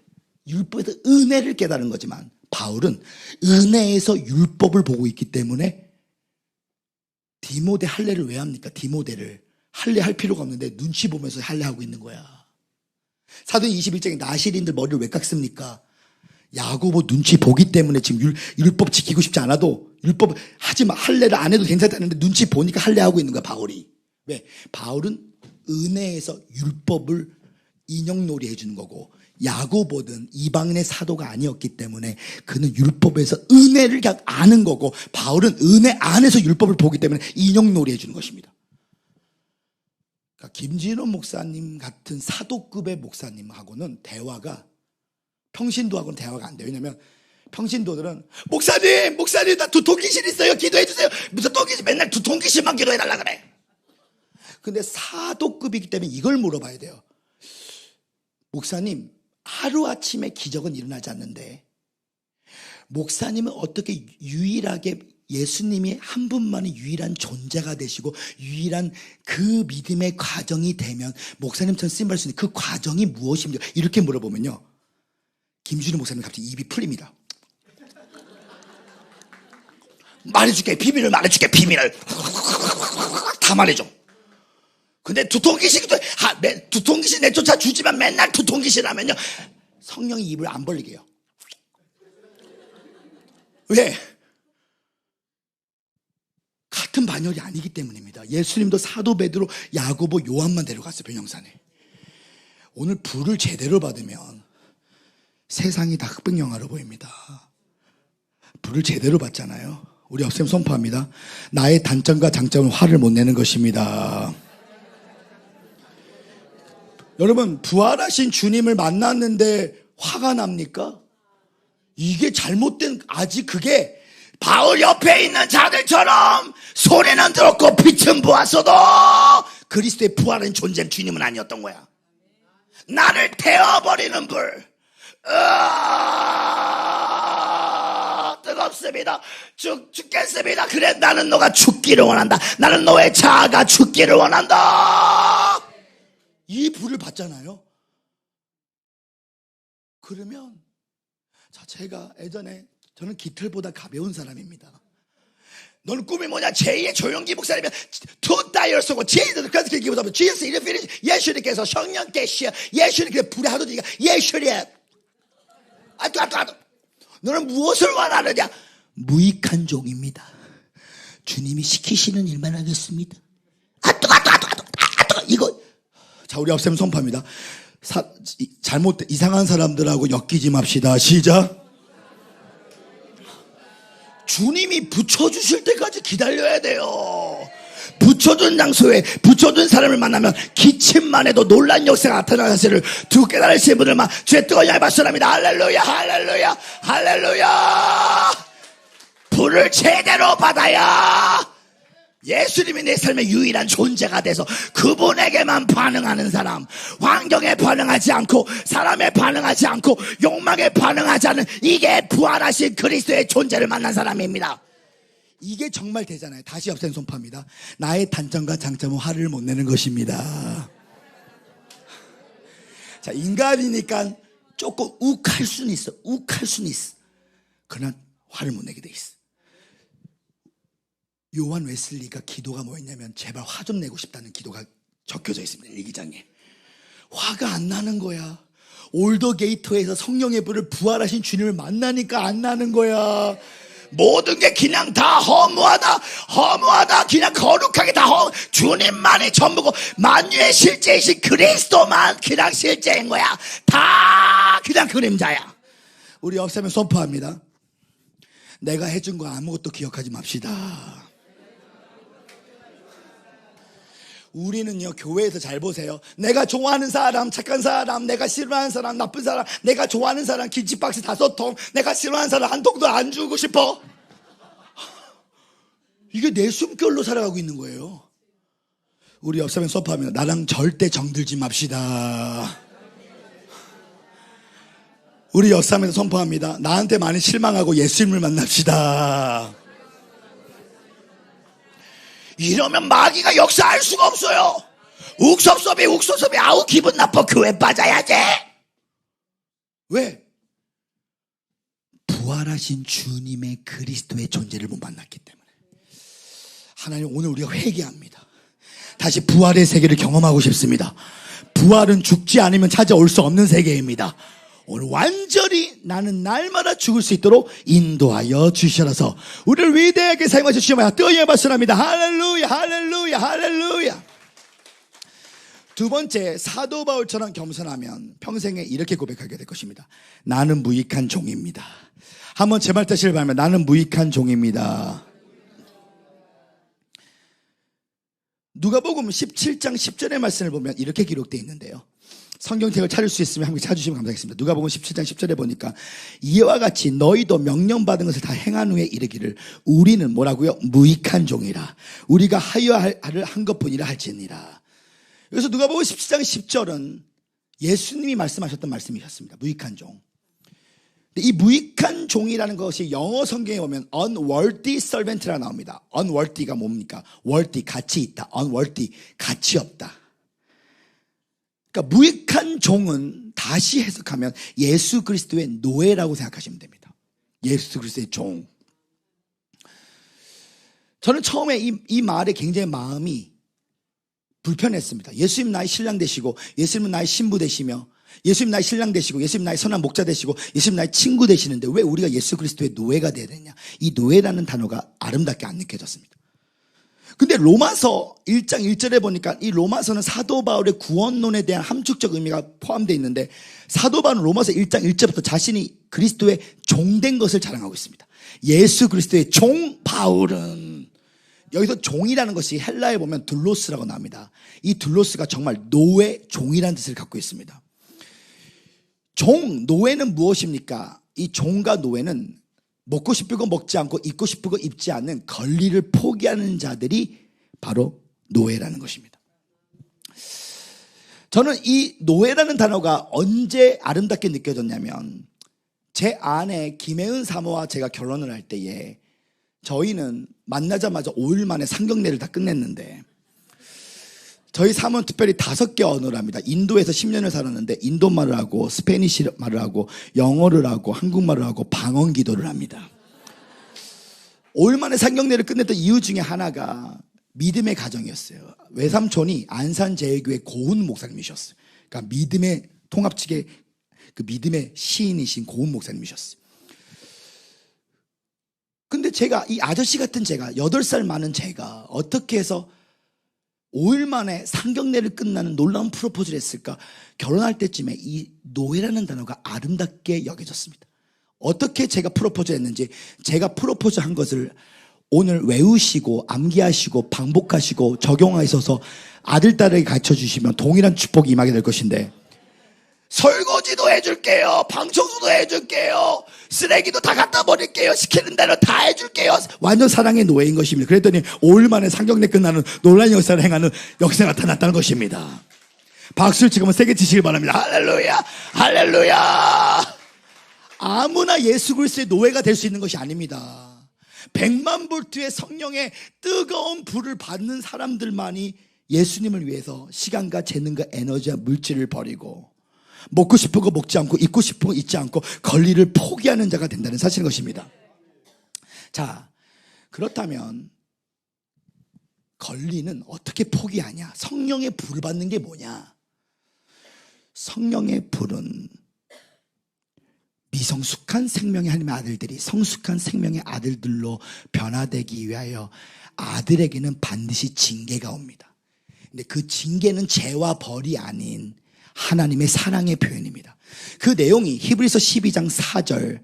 율법에서 은혜를 깨달은 거지만 바울은 은혜에서 율법을 보고 있기 때문에 디모데 할례를 왜 합니까? 디모데를 할례할 필요가 없는데 눈치 보면서 할례하고 있는 거야. 사도행 21장에 나시린들 머리를 왜 깎습니까? 야고보 눈치 보기 때문에 지금 율법 지키고 싶지 않아도 율법 하지 마, 할례를 안 해도 괜찮다는데 눈치 보니까 할례하고 있는 거야 바울이. 왜? 바울은 은혜에서 율법을 인형놀이 해주는 거고, 야고보는 이방인의 사도가 아니었기 때문에 그는 율법에서 은혜를 그냥 아는 거고, 바울은 은혜 안에서 율법을 보기 때문에 인형놀이 해주는 것입니다. 그러니까 김진호 목사님 같은 사도급의 목사님하고는 대화가, 평신도하고는 대화가 안 돼요. 왜냐면 평신도들은 목사님 나 두통귀신 있어요, 기도해 주세요. 무슨 통귀신, 맨날 두통귀신만 기도해 달라 그래. 근데 사도급이기 때문에 이걸 물어봐야 돼요. 목사님, 하루아침에 기적은 일어나지 않는데 목사님은 어떻게 유일하게 예수님이 한 분만의 유일한 존재가 되시고 유일한 그 믿음의 과정이 되면 목사님처럼 쓰임받을 수 있는 그 과정이 무엇입니까? 이렇게 물어보면요, 김준호 목사님 갑자기 입이 풀립니다. 말해줄게, 비밀을 말해줄게, 비밀을 다 말해줘. 근데 두통귀신 내쫓아 주지만 맨날 두통귀신 하면요 성령이 입을 안 벌리게 해요. 왜? 같은 반열이 아니기 때문입니다. 예수님도 사도 베드로, 야고보, 요한만 데려갔어요, 변형산에. 오늘 불을 제대로 받으면 세상이 다 흑백영화로 보입니다. 불을 제대로 받잖아요. 우리 없애면 선포합니다. 나의 단점과 장점은 화를 못 내는 것입니다. 여러분, 부활하신 주님을 만났는데 화가 납니까? 이게 잘못된, 아직 그게 바울 옆에 있는 자들처럼 소리는 들었고 빛은 보았어도 그리스도의 부활한 존재 주님은 아니었던 거야. 나를 태워버리는 불. 뜨겁습니다. 죽겠습니다. 그래, 나는 너가 죽기를 원한다. 나는 너의 자아가 죽기를 원한다. 이 불을 받잖아요. 그러면, 자, 제가 예전에, 저는 깃털보다 가벼운 사람입니다. 너는 꿈이 뭐냐? 제2의 조용기 목사님이 to die or so, Jesus, 그래서 기도하면 Jesus is finished. 예수님께서 성령께시여, 예수님께서 불에 하도니까 예수님. 너는 무엇을 원하느냐? 무익한 종입니다. 주님이 시키시는 일만 하겠습니다. 이거. 자, 우리 없애면 선포합니다. 이상한 사람들하고 엮이지 맙시다. 시작. 주님이 붙여주실 때까지 기다려야 돼요. 붙여준 장소에 붙여준 사람을 만나면 기침만 해도 놀란 역사가 나타나는 사실을 두고 깨달으시는 분들만 주의 뜨거운 양을 받습니다. 할렐루야, 할렐루야, 할렐루야. 불을 제대로 받아야 예수님이 내 삶의 유일한 존재가 돼서 그분에게만 반응하는 사람, 환경에 반응하지 않고 사람에 반응하지 않고 욕망에 반응하지 않는, 이게 부활하신 그리스도의 존재를 만난 사람입니다. 이게 정말 되잖아요. 다시 없앤 손파입니다. 나의 단점과 장점은 화를 못 내는 것입니다. 자, 인간이니까 조금 욱할 수는 있어. 그러나 화를 못 내게 돼 있어. 요한 웨슬리가 기도가 뭐였냐면 제발 화 좀 내고 싶다는 기도가 적혀져 있습니다. 일기장에. 화가 안 나는 거야. 올더 게이트에서 성령의 불을 부활하신 주님을 만나니까 안 나는 거야. 모든 게 그냥 다 허무하다. 그냥 거룩하게 다 주님만이 전부고 만유의 실제이신 그리스도만 그냥 실제인 거야. 다 그냥 그림자야. 우리 없애면 선포합니다. 내가 해준 거 아무것도 기억하지 맙시다. 우리는요, 교회에서 잘 보세요. 내가 좋아하는 사람, 착한 사람, 내가 싫어하는 사람, 나쁜 사람, 내가 좋아하는 사람 김치박스 5통, 내가 싫어하는 사람 1통도 안 주고 싶어. 이게 내 숨결로 살아가고 있는 거예요. 우리 옆사람 선포하면 나랑 절대 정들지 맙시다. 우리 옆사람에서 선포합니다. 나한테 많이 실망하고 예수님을 만납시다. 이러면 마귀가 역사할 수가 없어요. 욱섭섭이 아우 기분 나빠, 교회 빠져야지. 왜? 부활하신 주님의 그리스도의 존재를 못 만났기 때문에. 하나님, 오늘 우리가 회개합니다. 다시 부활의 세계를 경험하고 싶습니다. 부활은 죽지 않으면 찾아올 수 없는 세계입니다. 오늘 완전히 나는 날마다 죽을 수 있도록 인도하여 주시라서 우리를 위대하게 사용하셔 주시면 뜨거운 박수합니다. 할렐루야, 할렐루야, 할렐루야. 두 번째, 사도 바울처럼 겸손하면 평생에 이렇게 고백하게 될 것입니다. 나는 무익한 종입니다. 한번 제발 뜻을 바랍니다. 나는 무익한 종입니다. 누가복음 17장 10절의 말씀을 보면 이렇게 기록되어 있는데요. 성경책을 찾을 수 있으면 함께 찾으시면 감사하겠습니다. 누가복음 17장 10절에 보니까 이와 같이 너희도 명령받은 것을 다 행한 후에 이르기를 우리는 뭐라고요? 무익한 종이라. 우리가 하여야 할 일을 한 것뿐이라 할지니라. 그래서 누가복음 17장 10절은 예수님이 말씀하셨던 말씀이셨습니다. 무익한 종. 이 무익한 종이라는 것이 영어 성경에 보면 unworthy servant라고 나옵니다. unworthy가 뭡니까? worthy, 가치 있다. unworthy, 가치 없다. 그러니까 무익한 종은 다시 해석하면 예수 그리스도의 노예라고 생각하시면 됩니다. 예수 그리스도의 종. 저는 처음에 이 말에 굉장히 마음이 불편했습니다. 예수님 나의 신랑 되시고, 예수님은 나의 신부 되시며, 예수님 나의 신랑 되시고, 예수님 나의 선한 목자 되시고, 예수님 나의 친구 되시는데 왜 우리가 예수 그리스도의 노예가 되어야 되냐? 이 노예라는 단어가 아름답게 안 느껴졌습니다. 근데 로마서 1장 1절에 보니까 이 로마서는 사도 바울의 구원론에 대한 함축적 의미가 포함되어 있는데, 사도 바울은 로마서 1장 1절부터 자신이 그리스도의 종된 것을 자랑하고 있습니다. 예수 그리스도의 종 바울은, 여기서 종이라는 것이 헬라에 보면 둘로스라고 나옵니다. 이 둘로스가 정말 노예, 종이라는 뜻을 갖고 있습니다. 종, 노예는 무엇입니까? 이 종과 노예는 먹고 싶은 거 먹지 않고 입고 싶은 거 입지 않는 권리를 포기하는 자들이 바로 노예라는 것입니다. 저는 이 노예라는 단어가 언제 아름답게 느껴졌냐면, 제 아내 김혜은 사모와 제가 결혼을 할 때에 저희는 만나자마자 5일 만에 상견례를 다 끝냈는데, 저희 사모는 특별히 5개 언어를 합니다. 인도에서 10년을 살았는데 인도말을 하고 스페니시 말을 하고 영어를 하고 한국말을 하고 방언 기도를 합니다. 5일 만에 상견례를 끝냈던 이유 중에 하나가 믿음의 가정이었어요. 외삼촌이 안산제일교회 고은 목사님이셨어요. 그러니까 믿음의 통합 측의 그 믿음의 시인이신 고은 목사님이셨어요. 근데 제가, 이 아저씨 같은 제가, 8살 많은 제가 어떻게 해서 5일 만에 상견례를 끝나는 놀라운 프로포즈를 했을까? 결혼할 때쯤에 이 노예라는 단어가 아름답게 여겨졌습니다. 어떻게 제가 프로포즈를 했는지, 제가 프로포즈 한 것을 오늘 외우시고 암기하시고 반복하시고 적용하셔서 아들, 딸에게 가르쳐주시면 동일한 축복이 임하게 될 것인데, 설거지도 해줄게요, 방청소도 해줄게요, 쓰레기도 다 갖다 버릴게요, 시키는 대로 다 해줄게요, 완전 사랑의 노예인 것입니다. 그랬더니 5일 만에 상견례 끝나는 놀라운 역사를 행하는 역사가 나타났다는 것입니다. 박수를 지금 세게 치시길 바랍니다. 할렐루야, 할렐루야. 아무나 예수 그리스도의 노예가 될 수 있는 것이 아닙니다. 100만 볼트의 성령의 뜨거운 불을 받는 사람들만이 예수님을 위해서 시간과 재능과 에너지와 물질을 버리고 먹고 싶은 거 먹지 않고 입고 싶은 거 입지 않고 권리를 포기하는 자가 된다는 사실인 것입니다. 자, 그렇다면 권리는 어떻게 포기하냐? 성령의 불을 받는 게 뭐냐? 성령의 불은 미성숙한 생명의 하나님의 아들들이 성숙한 생명의 아들들로 변화되기 위하여 아들에게는 반드시 징계가 옵니다. 근데 그 징계는 죄와 벌이 아닌 하나님의 사랑의 표현입니다. 그 내용이 히브리서 12장 4절,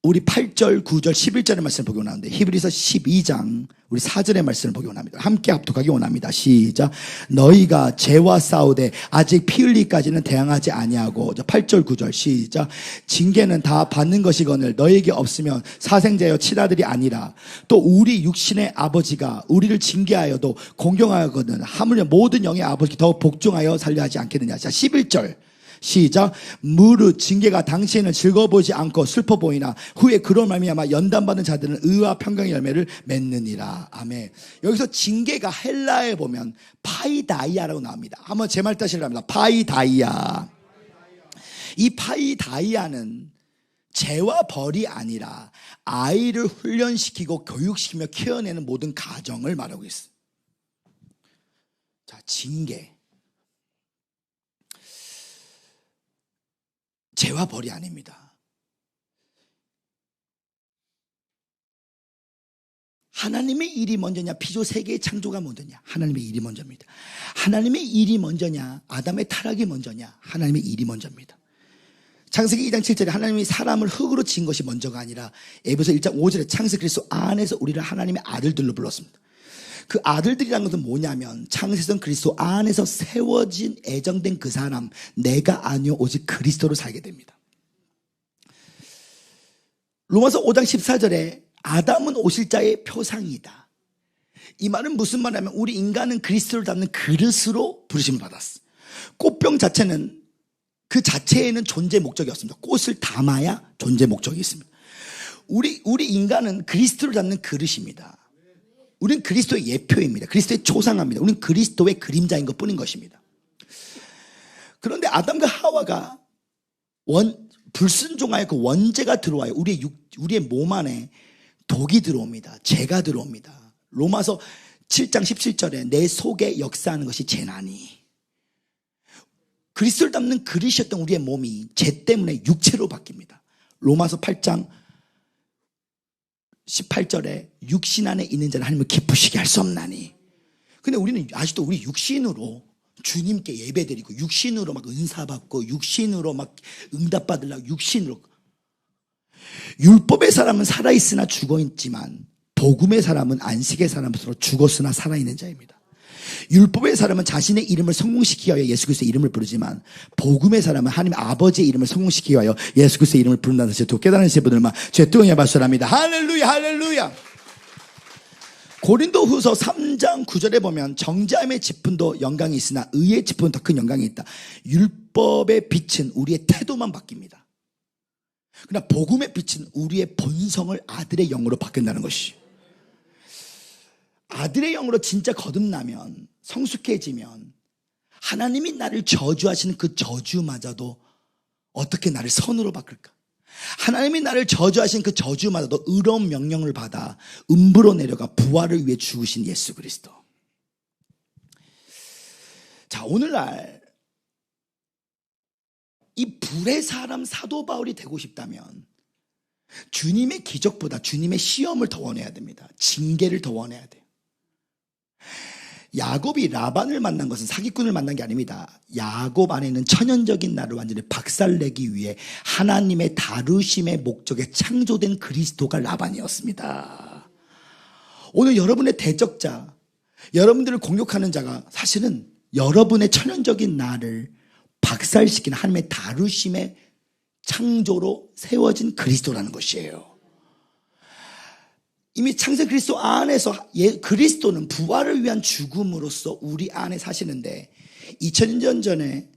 우리 8절, 9절, 11절의 말씀을 보기 원하는데, 히브리서 12장 우리 4절의 말씀을 보기 원합니다. 함께 합독하기 원합니다. 시작. 너희가 죄와 싸우되 아직 피 흘리기까지는 대항하지 아니하고, 8절 9절 시작. 징계는 다 받는 것이거늘 너희에게 없으면 사생자여 친아들이 아니라, 또 우리 육신의 아버지가 우리를 징계하여도 공경하거든 하물며 모든 영의 아버지 더욱 복종하여 살려 하지 않겠느냐. 자, 11절 시작. 무릇 징계가 당신을 즐거워 보이지 않고 슬퍼 보이나 후에 그로 말미암아 연단받은 자들은 의와 평강의 열매를 맺느니라. 아멘. 여기서 징계가 헬라에 보면 파이다이아라고 나옵니다. 한번 제 말 따시려 합니다. 파이다이아. 이 파이다이아는 죄와 벌이 아니라 아이를 훈련시키고 교육시키며 키워내는 모든 가정을 말하고 있어요. 자, 징계. 죄와 벌이 아닙니다. 하나님의 일이 먼저냐, 피조 세계의 창조가 먼저냐? 하나님의 일이 먼저입니다. 하나님의 일이 먼저냐, 아담의 타락이 먼저냐? 하나님의 일이 먼저입니다. 창세기 2장 7절에 하나님이 사람을 흙으로 지은 것이 먼저가 아니라, 에베소 1장 5절에 창세 그리스도 안에서 우리를 하나님의 아들들로 불렀습니다. 그 아들들이라는 것은 뭐냐면 창세전 그리스도 안에서 세워진 애정된 그 사람, 내가 아니요 오직 그리스도로 살게 됩니다. 로마서 5장 14절에 아담은 오실 자의 표상이다. 이 말은 무슨 말이냐면 우리 인간은 그리스도를 담는 그릇으로 부르심을 받았어. 꽃병 자체는 그 자체에는 존재 목적이 없습니다. 꽃을 담아야 존재 목적이 있습니다. 우리 인간은 그리스도를 담는 그릇입니다. 우리는 그리스도의 예표입니다. 그리스도의 초상화입니다. 우리는 그리스도의 그림자인 것 뿐인 것입니다. 그런데 아담과 하와가 불순종하여 그 원죄가 들어와요. 우리의 몸 안에 독이 들어옵니다. 죄가 들어옵니다. 로마서 7장 17절에 내 속에 역사하는 것이 죄나니. 그리스도를 담는 그릇이었던 우리의 몸이 죄 때문에 육체로 바뀝니다. 로마서 8장 18절에 육신 안에 있는 자는 하나님을 기쁘시게 할 수 없나니. 근데 우리는 아직도 우리 육신으로 주님께 예배드리고 육신으로 막 은사받고 육신으로 막 응답받으려고 육신으로. 율법의 사람은 살아있으나 죽어있지만 복음의 사람은 안식의 사람으로 죽었으나 살아있는 자입니다. 율법의 사람은 자신의 이름을 성공시키기 위하여 예수 그리스도의 이름을 부르지만 복음의 사람은 하나님 아버지의 이름을 성공시키기 위하여 예수 그리스도의 이름을 부른다는 사실을 깨달으신 분들만 죄뚱이야 발설합니다. 할렐루야 할렐루야. 고린도후서 3장 9절에 보면 정죄함의 직분도 영광이 있으나 의의 직분은 더 큰 영광이 있다. 율법의 빛은 우리의 태도만 바뀝니다. 그러나 복음의 빛은 우리의 본성을 아들의 영으로 바뀐다는 것이. 아들의 영으로 진짜 거듭나면 성숙해지면 하나님이 나를 저주하시는 그 저주마저도 어떻게 나를 선으로 바꿀까? 하나님이 나를 저주하신 그 저주마저도 의로운 명령을 받아 음부로 내려가 부활을 위해 죽으신 예수 그리스도. 자, 오늘날 이 불의 사람 사도 바울이 되고 싶다면 주님의 기적보다 주님의 시험을 더 원해야 됩니다. 징계를 더 원해야 돼요. 야곱이 라반을 만난 것은 사기꾼을 만난 게 아닙니다. 야곱 안에는 천연적인 나를 완전히 박살내기 위해 하나님의 다루심의 목적에 창조된 그리스도가 라반이었습니다. 오늘 여러분의 대적자, 여러분들을 공격하는 자가 사실은 여러분의 천연적인 나를 박살시키는 하나님의 다루심의 창조로 세워진 그리스도라는 것이에요. 이미 창세 그리스도 안에서 그리스도는 부활을 위한 죽음으로써 우리 안에 사시는데 2000년 전에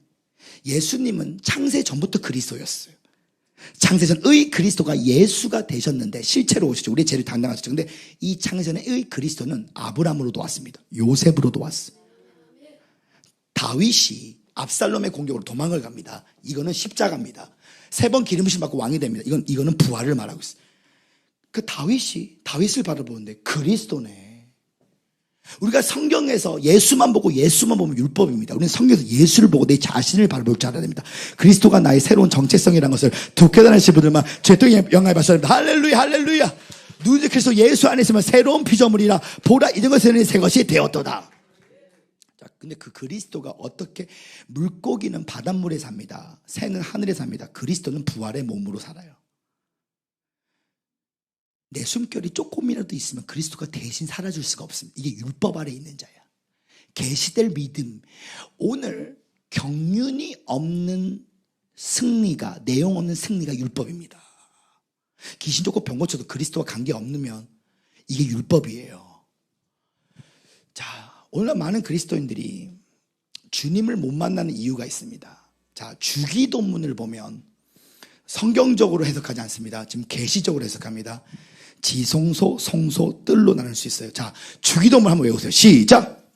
예수님은 창세 전부터 그리스도였어요. 창세전의 그리스도가 예수가 되셨는데 실체로 오셨죠. 우리의 죄를 담당하셨죠. 근데 이 창세전의 그리스도는 아브라함으로도 왔습니다. 요셉으로도 왔어요. 다윗이 압살롬의 공격으로 도망을 갑니다. 이거는 십자가입니다. 3번 기름부심 받고 왕이 됩니다. 이거는 부활을 말하고 있어요. 그 다윗을 바라보는데 그리스도네. 우리가 성경에서 예수만 보면 율법입니다. 우리는 성경에서 예수를 보고 내 자신을 바라볼 줄 알아야 됩니다. 그리스도가 나의 새로운 정체성이라는 것을 독해다니신 분들만 죄통의 영광을 받습니다. 할렐루야 할렐루야. 누구든지 그리스도 예수 안에 있으면 새로운 피조물이라 보라 이런 것에는 새 것이 되었도다. 자, 근데 그 그리스도가 어떻게 물고기는 바닷물에 삽니다. 새는 하늘에 삽니다. 그리스도는 부활의 몸으로 살아요. 내 숨결이 조금이라도 있으면 그리스도가 대신 살아줄 수가 없습니다. 이게 율법 아래 있는 자야. 계시될 믿음. 오늘 경륜이 없는 승리가, 내용 없는 승리가 율법입니다. 귀신 쫓고 병 고쳐도 그리스도와 관계없으면 이게 율법이에요. 자, 오늘날 많은 그리스도인들이 주님을 못 만나는 이유가 있습니다. 자, 주기도문을 보면 성경적으로 해석하지 않습니다. 지금 계시적으로 해석합니다. 지성소, 성소, 뜰로 나눌 수 있어요. 자, 주기도문 한번 외우세요. 시작.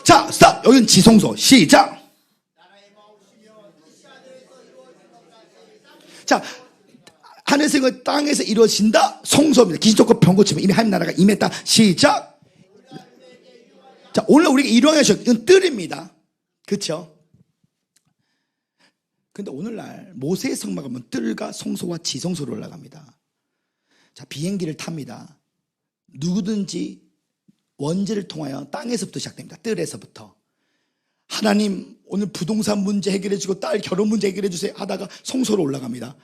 자, 스탑. 여기는 지성소. 시작. 자, 하늘에서 땅에서 이루어진다. 성소입니다. 귀신 쫓고 병 고치면 이미 하나님 나라가 임했다. 시작. 자, 오늘 우리가 이루어야죠. 이건 뜰입니다. 그렇죠? 근데 오늘날 모세의 성막 가면 뜰과 성소와 지성소로 올라갑니다. 자, 비행기를 탑니다. 누구든지 원죄를 통하여 땅에서부터 시작됩니다. 뜰에서부터. 하나님 오늘 부동산 문제 해결해 주고 딸 결혼 문제 해결해 주세요 하다가 성소로 올라갑니다.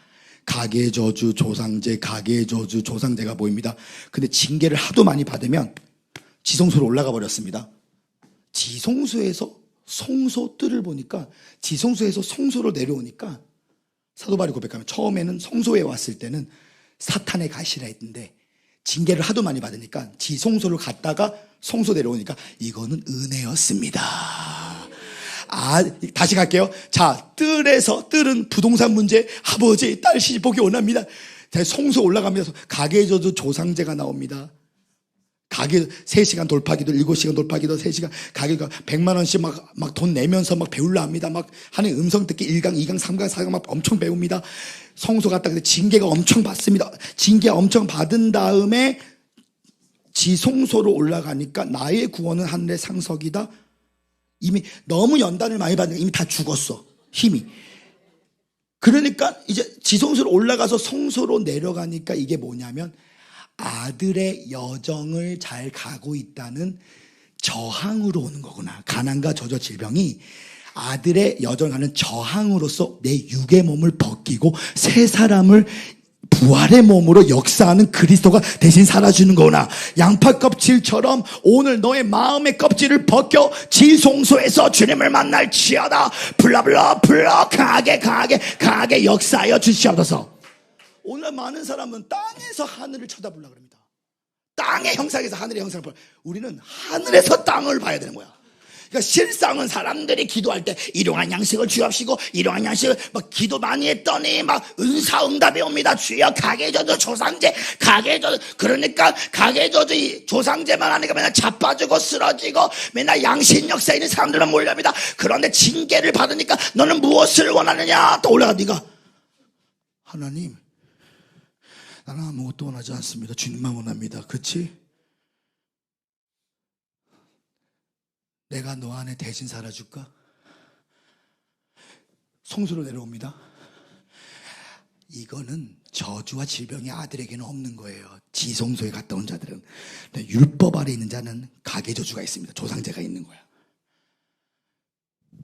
가계의 저주, 조상제, 가계의 저주, 조상제가 보입니다. 근데 징계를 하도 많이 받으면 지성소로 올라가 버렸습니다. 지성소에서 성소 뜰을 보니까 지성소에서 성소로 내려오니까 사도 바울이 고백하면 처음에는 성소에 왔을 때는 사탄의 가시라 했는데 징계를 하도 많이 받으니까 지성소를 갔다가 성소 내려오니까 이거는 은혜였습니다. 다시 갈게요. 자, 뜰은 부동산 문제, 아버지, 딸 시집 보기 원합니다. 성소 올라가면서 가계의 저주, 조상제가 나옵니다. 가게 3시간 돌파기도 7시간 돌파기도 3시간 가게가 100만 원씩 막 돈 내면서 막 배우려 합니다. 막 하는 음성 듣기 1강, 2강, 3강, 4강 막 엄청 배웁니다. 성소 갔다 근데 징계가 엄청 받습니다. 징계 엄청 받은 다음에 지성소로 올라가니까 나의 구원은 하늘의 상석이다. 이미 너무 연단을 많이 받으니까 이미 다 죽었어. 힘이. 그러니까 이제 지성소로 올라가서 성소로 내려가니까 이게 뭐냐면 아들의 여정을 잘 가고 있다는 저항으로 오는 거구나. 가난과 저저 질병이 아들의 여정을 가는 저항으로서 내 육의 몸을 벗기고 새 사람을 부활의 몸으로 역사하는 그리스도가 대신 살아주는 거구나. 양파 껍질처럼 오늘 너의 마음의 껍질을 벗겨 지성소에서 주님을 만날 지어다. 불러 강하게 역사하여 주시옵소서. 오늘 많은 사람은 땅에서 하늘을 쳐다보려고 합니다. 땅의 형상에서 하늘의 형상을 보려. 우리는 하늘에서 땅을 봐야 되는 거야. 그러니까 실상은 사람들이 기도할 때 일용할 양식을 주옵시고 일용할 양식을 막 기도 많이 했더니 막 은사응답이 옵니다. 주여 가계 저주 조상제 가계 저주. 그러니까 가계 저주 조상제만 하니까 맨날 자빠지고 쓰러지고 맨날 양심 역사에 있는 사람들은 몰려옵니다. 그런데 징계를 받으니까 너는 무엇을 원하느냐 또 올라가. 네가 하나님 나는 아무것도 원하지 않습니다. 주님만 원합니다. 그치? 내가 너 안에 대신 살아줄까? 성소로 내려옵니다. 이거는 저주와 질병이 아들에게는 없는 거예요. 지성소에 갔다 온 자들은. 율법 아래 있는 자는 가계 저주가 있습니다. 조상제가 있는 거야.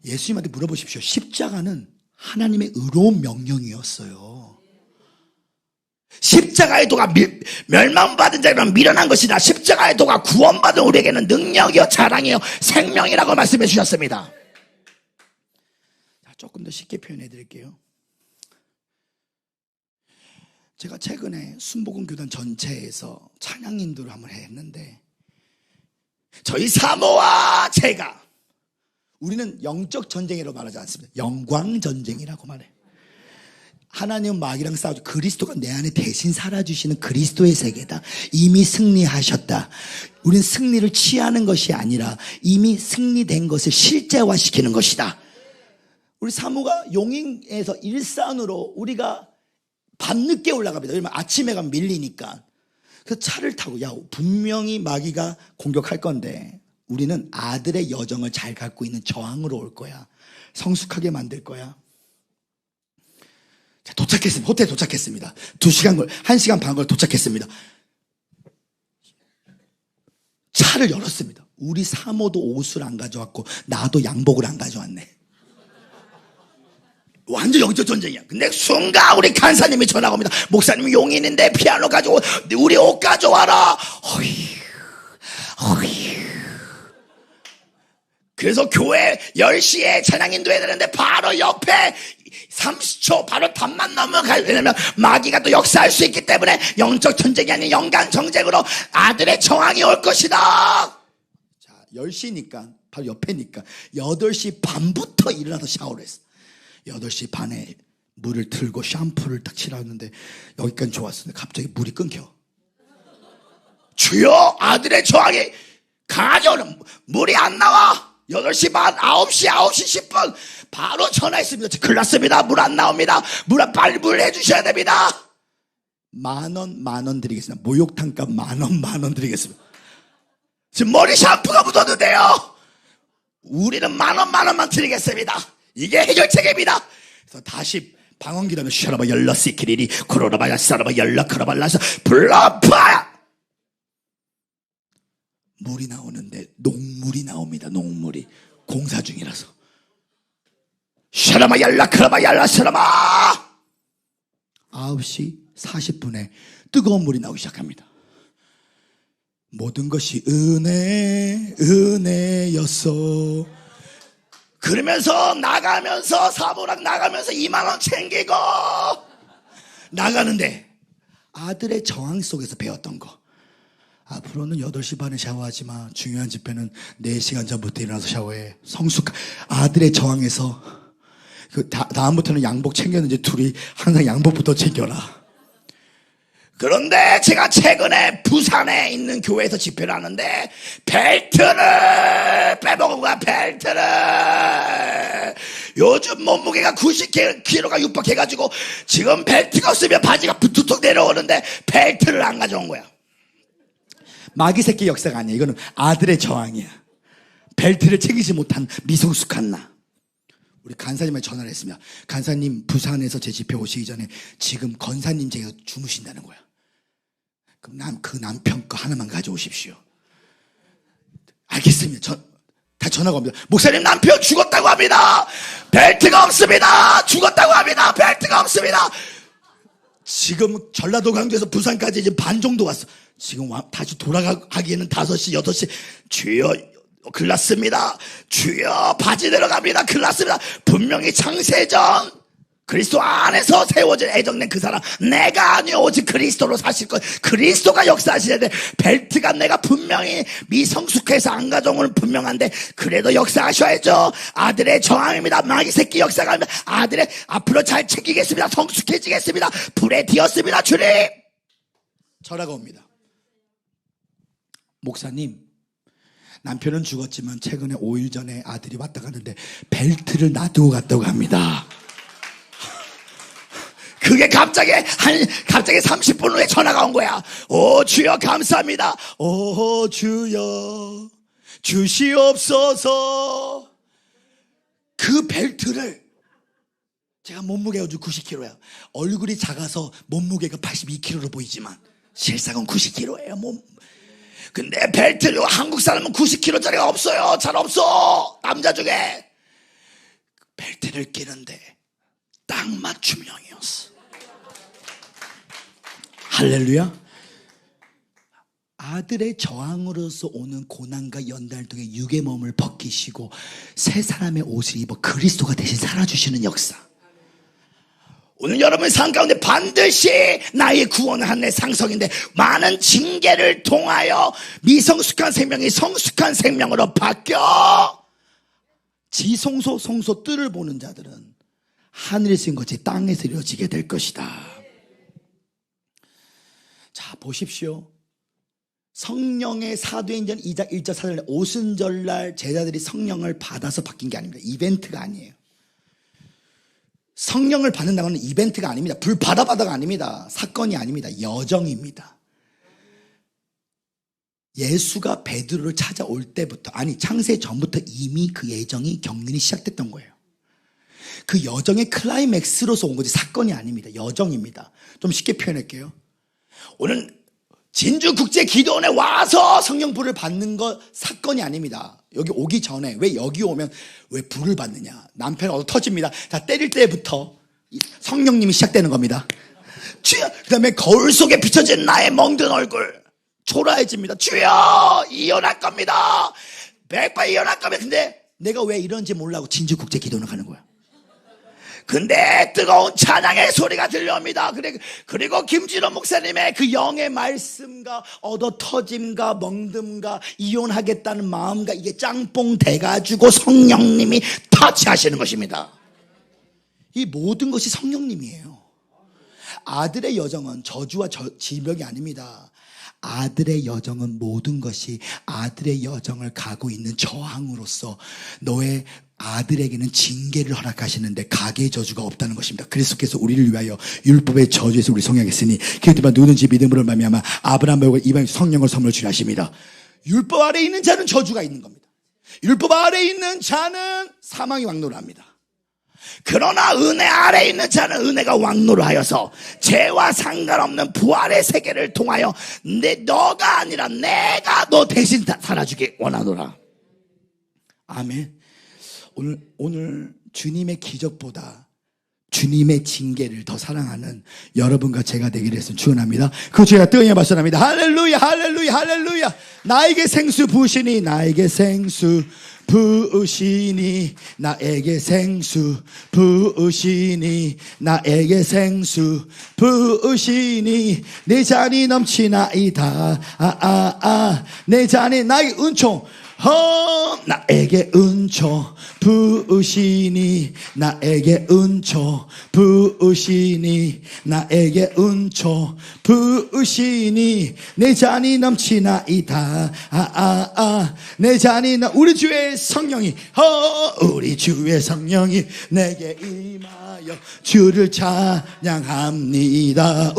예수님한테 물어보십시오. 십자가는 하나님의 의로운 명령이었어요. 십자가의 도가 멸망받은 자에게는 미련한 것이다. 십자가의 도가 구원받은 우리에게는 능력이요 자랑이요 생명이라고 말씀해 주셨습니다. 자, 조금 더 쉽게 표현해 드릴게요. 제가 최근에 순복음교단 전체에서 찬양 인도를 한번 했는데 저희 사모와 제가 우리는 영적 전쟁이라고 말하지 않습니다. 영광 전쟁이라고 말해요. 하나님은 마귀랑 싸우죠. 그리스도가 내 안에 대신 살아주시는 그리스도의 세계다. 이미 승리하셨다. 우리는 승리를 취하는 것이 아니라 이미 승리된 것을 실제화시키는 것이다. 우리 사모가 용인에서 일산으로 우리가 밤늦게 올라갑니다. 왜냐면 아침에 가면 밀리니까. 그래서 차를 타고 분명히 마귀가 공격할 건데 우리는 아들의 여정을 잘 갖고 있는 저항으로 올 거야. 성숙하게 만들 거야. 자, 도착했습니다. 호텔에 도착했습니다. 1시간 반 걸 도착했습니다. 차를 열었습니다. 우리 사모도 옷을 안 가져왔고 나도 양복을 안 가져왔네. 완전 영적 전쟁이야. 근데 순간 우리 간사님이 전화가 옵니다. 목사님 용인인데 피아노 가지고 우리 옷 가져와라. 그래서 교회 10시에 찬양 인도해야 되는데 바로 옆에 30초 바로 답만 넘어가요. 왜냐면 마귀가 또 역사할 수 있기 때문에 영적 전쟁이 아닌 영간 전쟁으로 아들의 저항이 올 것이다. 자, 10시니까 바로 옆에니까 8시 반부터 일어나서 샤워를 했어. 8시 반에 물을 틀고 샴푸를 딱 칠하는데 여기까지 좋았었는데 갑자기 물이 끊겨. 주여 아들의 저항이 강하죠. 물이 안 나와. 8시 반, 9시 10분 바로 전화했습니다. 큰일 났습니다. 물 안 나옵니다. 빨리 물 해주셔야 됩니다. 만 원 드리겠습니다. 목욕탕값 만 원 드리겠습니다. 지금 머리 샴푸가 묻었는데요. 우리는 만 원만 드리겠습니다. 이게 해결책입니다. 그래서 다시 방언기도는 샤라바 열라시키리리 코로나바야 사라바 열라카라발라서 불러파 물이 나오는데 녹물이 나옵니다. 녹물이 공사 중이라서 샤라마 열라카라바 열라샤라마 9시 40분에 뜨거운 물이 나오기 시작합니다. 모든 것이 은혜였어. 그러면서 나가면서 사무랑 나가면서 2만 원 챙기고 나가는데 아들의 저항 속에서 배웠던 거. 앞으로는 8시 반에 샤워하지 마. 중요한 집회는 4시간 전부터 일어나서 샤워해. 아들의 저항에서 다음부터는 양복 챙겼는지 둘이 항상 양복부터 챙겨라. 그런데 제가 최근에 부산에 있는 교회에서 집회를 하는데 벨트를 빼먹은 거야. 벨트를. 요즘 몸무게가 90kg가 육박해가지고 지금 벨트가 없으면 바지가 툭툭 내려오는데 벨트를 안 가져온 거야. 마귀 새끼 역사가 아니야. 이거는 아들의 저항이야. 벨트를 챙기지 못한 미성숙한 나. 우리 간사님한테 전화를 했습니다. 간사님, 부산에서 제 집회 오시기 전에 지금 건사님 제가 주무신다는 거야. 그럼 그 남편 거 하나만 가져오십시오. 알겠습니다. 다 전화가 옵니다. 목사님, 남편 죽었다고 합니다. 벨트가 없습니다. 죽었다고 합니다. 벨트가 없습니다. 지금 전라도 강주에서 부산까지 이제 반 정도 왔어. 지금 다시 돌아가기에는 5시, 8시. 주여, 큰일 났습니다. 주여, 바지 내려갑니다. 큰일 났습니다. 분명히 창세전 그리스도 안에서 세워진 애정된 그 사람, 내가 아니요 오직 그리스도로 사실 것. 그리스도가 역사하시는데 벨트가 내가 분명히 미성숙해서 안 가져온 건 분명한데 그래도 역사하셔야죠. 아들의 저항입니다. 마귀 새끼 역사가 아닙니다. 아들의 앞으로 잘 챙기겠습니다. 성숙해지겠습니다. 불에 뒤었습니다. 주님. 전화가 옵니다. 목사님, 남편은 죽었지만 최근에 5일 전에 아들이 왔다 갔는데 벨트를 놔두고 갔다고 합니다. 그게 갑자기 30분 후에 전화가 온 거야. 오 주여 감사합니다. 오 주여 주시옵소서. 그 벨트를, 제가 몸무게가 90kg야. 얼굴이 작아서 몸무게가 82kg로 보이지만 실상은 90kg예요. 근데 벨트를, 한국 사람은 90kg짜리가 없어요. 잘 없어. 남자 중에. 벨트를 끼는데 딱 맞춤형이었어. 할렐루야. 아들의 저항으로서 오는 고난과 연단을 통해 육의 몸을 벗기시고 새 사람의 옷을 입어 그리스도가 대신 살아주시는 역사. 오늘 여러분의 삶 가운데 반드시 나의 구원을 한 내 상성인데 많은 징계를 통하여 미성숙한 생명이 성숙한 생명으로 바뀌어 지성소 성소 뜰을 보는 자들은 하늘에서 인 것이 땅에서 이루어지게 될 것이다. 자, 보십시오. 성령의 사도행전 2장 1절 4절에 오순절날 제자들이 성령을 받아서 바뀐 게 아닙니다. 이벤트가 아니에요. 성령을 받는다는 건 이벤트가 아닙니다. 불 받아가 아닙니다. 사건이 아닙니다. 여정입니다. 예수가 베드로를 찾아올 때부터, 아니 창세 전부터 이미 그 예정이 경륜이 시작됐던 거예요. 그 여정의 클라이맥스로서 온 거지 사건이 아닙니다. 여정입니다. 좀 쉽게 표현할게요. 오늘 진주국제기도원에 와서 성령 불을 받는 거 사건이 아닙니다. 여기 오기 전에, 왜 여기 오면 왜 불을 받느냐, 남편이 얻어 터집니다. 자, 때릴 때부터 성령님이 시작되는 겁니다. 주여. 그 다음에 거울 속에 비춰진 나의 멍든 얼굴 초라해집니다. 주여, 이혼할 겁니다. 100번 이혼할 겁니다. 근데 내가 왜 이런지 몰라고 진주국제기도원을 가는 거야. 근데 뜨거운 찬양의 소리가 들려옵니다. 그리고 김진호 목사님의 그 영의 말씀과 얻어 터짐과 멍듦과 이혼하겠다는 마음과 이게 짱뽕 돼가지고 성령님이 터치하시는 것입니다. 이 모든 것이 성령님이에요. 아들의 여정은 저주와 질병이 아닙니다. 아들의 여정은 모든 것이 아들의 여정을 가고 있는 저항으로서 너의 아들에게는 징계를 허락하시는데 가계의 저주가 없다는 것입니다. 그리스도께서 우리를 위하여 율법의 저주에서 우리 성령했으니 그렇지만 누구든지 믿음으로 말미암아 아브라함과 이방 성령을 선물 주려 하십니다. 율법 아래에 있는 자는 저주가 있는 겁니다. 율법 아래에 있는 자는 사망이 왕노로합니다. 그러나 은혜 아래에 있는 자는 은혜가 왕노로하여서 죄와 상관없는 부활의 세계를 통하여 너가 아니라 내가 너 대신 살아주기 원하노라. 아멘. 오늘 주님의 기적보다 주님의 징계를 더 사랑하는 여러분과 제가 되기를 했으면 축원합니다. 그 제가 뜨거이 발전합니다. 할렐루야 할렐루야 할렐루야. 나에게 생수 부으시니 나에게 생수 부으시니 나에게 생수 부으시니 나에게 생수 부으시니 내 잔이 넘치나이다. 내 잔이 나에게 은총 나에게 은총 부으시니 나에게 은총 부으시니 나에게 은총 부으시니 내 잔이 넘치나이다. 내 잔이 우리 주의 성령이 우리 주의 성령이 내게 임하여 주를 찬양합니다.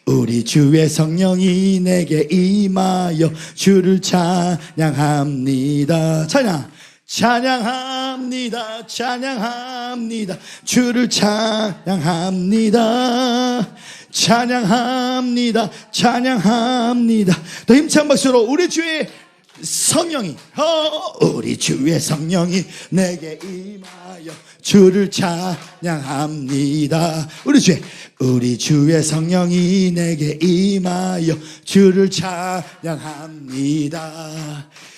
우리 주의 성령이 내게 임하여 주를 찬양합니다. 찬양합니다. 찬양합니다. 주를 찬양합니다. 찬양합니다. 찬양합니다. 더 힘찬 박수로 우리 주의 성령이 우리 주의 성령이 내게 임하여 주를 찬양합니다. 우리 주의 성령이 내게 임하여 주를 찬양합니다.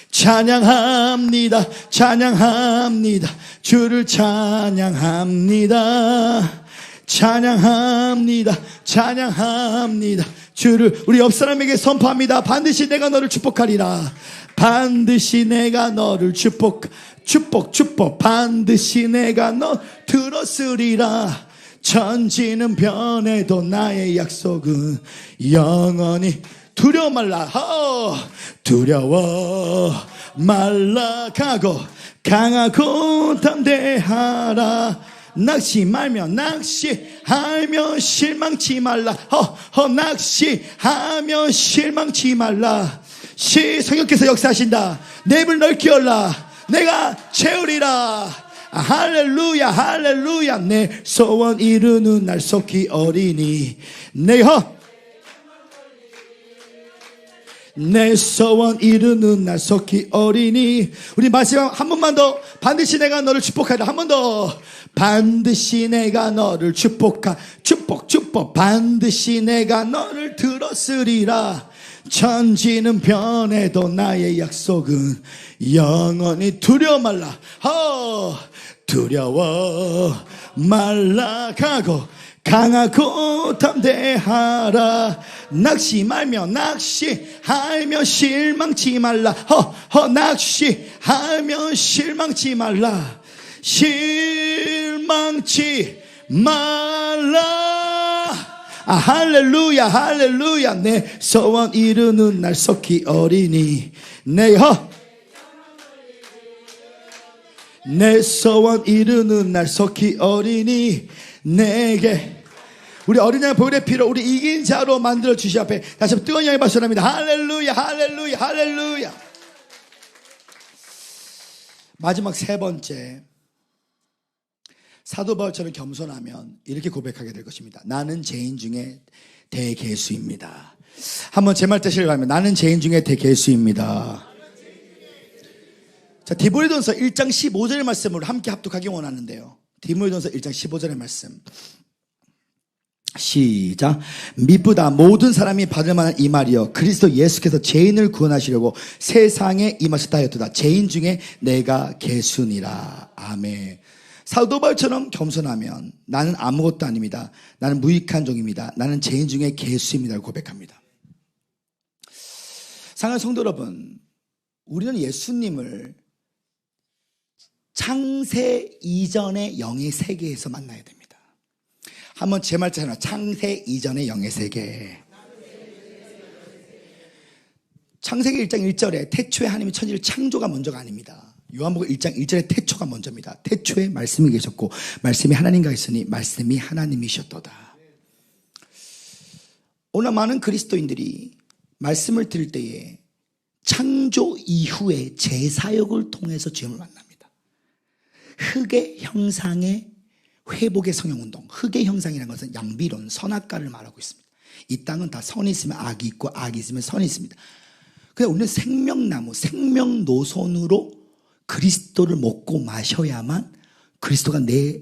찬양합니다. 찬양합니다. 주를 찬양합니다. 찬양합니다. 찬양합니다. 주를 우리 옆 사람에게 선포합니다. 반드시 내가 너를 축복하리라. 반드시 내가 너를 축복 반드시 내가 너 들었으리라. 천지는 변해도 나의 약속은 영원히 두려워 말라. 두려워 말라. 강하고 담대하라. 낚시하며 실망치 말라. 낚시하며 실망치 말라. 성령께서 역사하신다. 내 입을 넓게 열라. 내가 채우리라. 할렐루야 할렐루야. 내 소원 이루는 날 속히 어리니 내 소원 이루는 날 속히 어리니. 우리 마지막 한 번만 더. 반드시 내가 너를 축복하리라. 한 번 더. 반드시 내가 너를 축복 반드시 내가 너를 들었으리라. 천지는 변해도 나의 약속은 영원히 두려워 말라. 두려워 말라. 강하고 담대하라. 낚시하며 실망치 말라. 낚시하며 실망치 말라. 실망치 말라. 할렐루야 할렐루야. 내 소원 이루는 날 속히 어리니 내 소원 이루는 날 속히 어리니 내게. 우리 어린 양 보혈의 피로 우리 이긴 자로 만들어 주시 앞에 다시 한번 뜨거운 양의 박수 합니다. 할렐루야 할렐루야 할렐루야. 마지막 세 번째, 사도 바울처럼 겸손하면 이렇게 고백하게 될 것입니다. 나는 죄인 중에 대개수입니다. 한번 제 말 뜻을 가면 나는 죄인 중에 대개수입니다. 자, 디모데전서 1장 15절의 말씀을 함께 합독하기 원하는데요. 디모데전서 1장 15절의 말씀 시작. 미쁘다 모든 사람이 받을 만한 이 말이여 그리스도 예수께서 죄인을 구원하시려고 세상에 임하셨다 하였도다. 죄인 중에 내가 개수니라. 아멘. 사도 바울처럼 겸손하면 나는 아무것도 아닙니다. 나는 무익한 종입니다. 나는 죄인 중에 개수입니다. 고백합니다. 사랑하는 성도 여러분, 우리는 예수님을 창세 이전의 영의 세계에서 만나야 됩니다. 한번 제 말처럼 창세 이전의 영의 세계. 창세기 1장 1절에 태초에 하나님이 천지를 창조가 먼저가 아닙니다. 요한복음 1장 1절에 태초가 먼저입니다. 태초에 말씀이 계셨고 말씀이 하나님과 있으니 말씀이 하나님이셨도다. 오늘 많은 그리스도인들이 말씀을 들을 때에 창조 이후에 제사역을 통해서 주님을 만납니다. 흙의 형상의 회복의 성형운동. 흙의 형상이라는 것은 양비론, 선악과를 말하고 있습니다. 이 땅은 다 선이 있으면 악이 있고 악이 있으면 선이 있습니다. 그런데 우리는 생명나무, 생명노선으로 그리스도를 먹고 마셔야만 그리스도가 내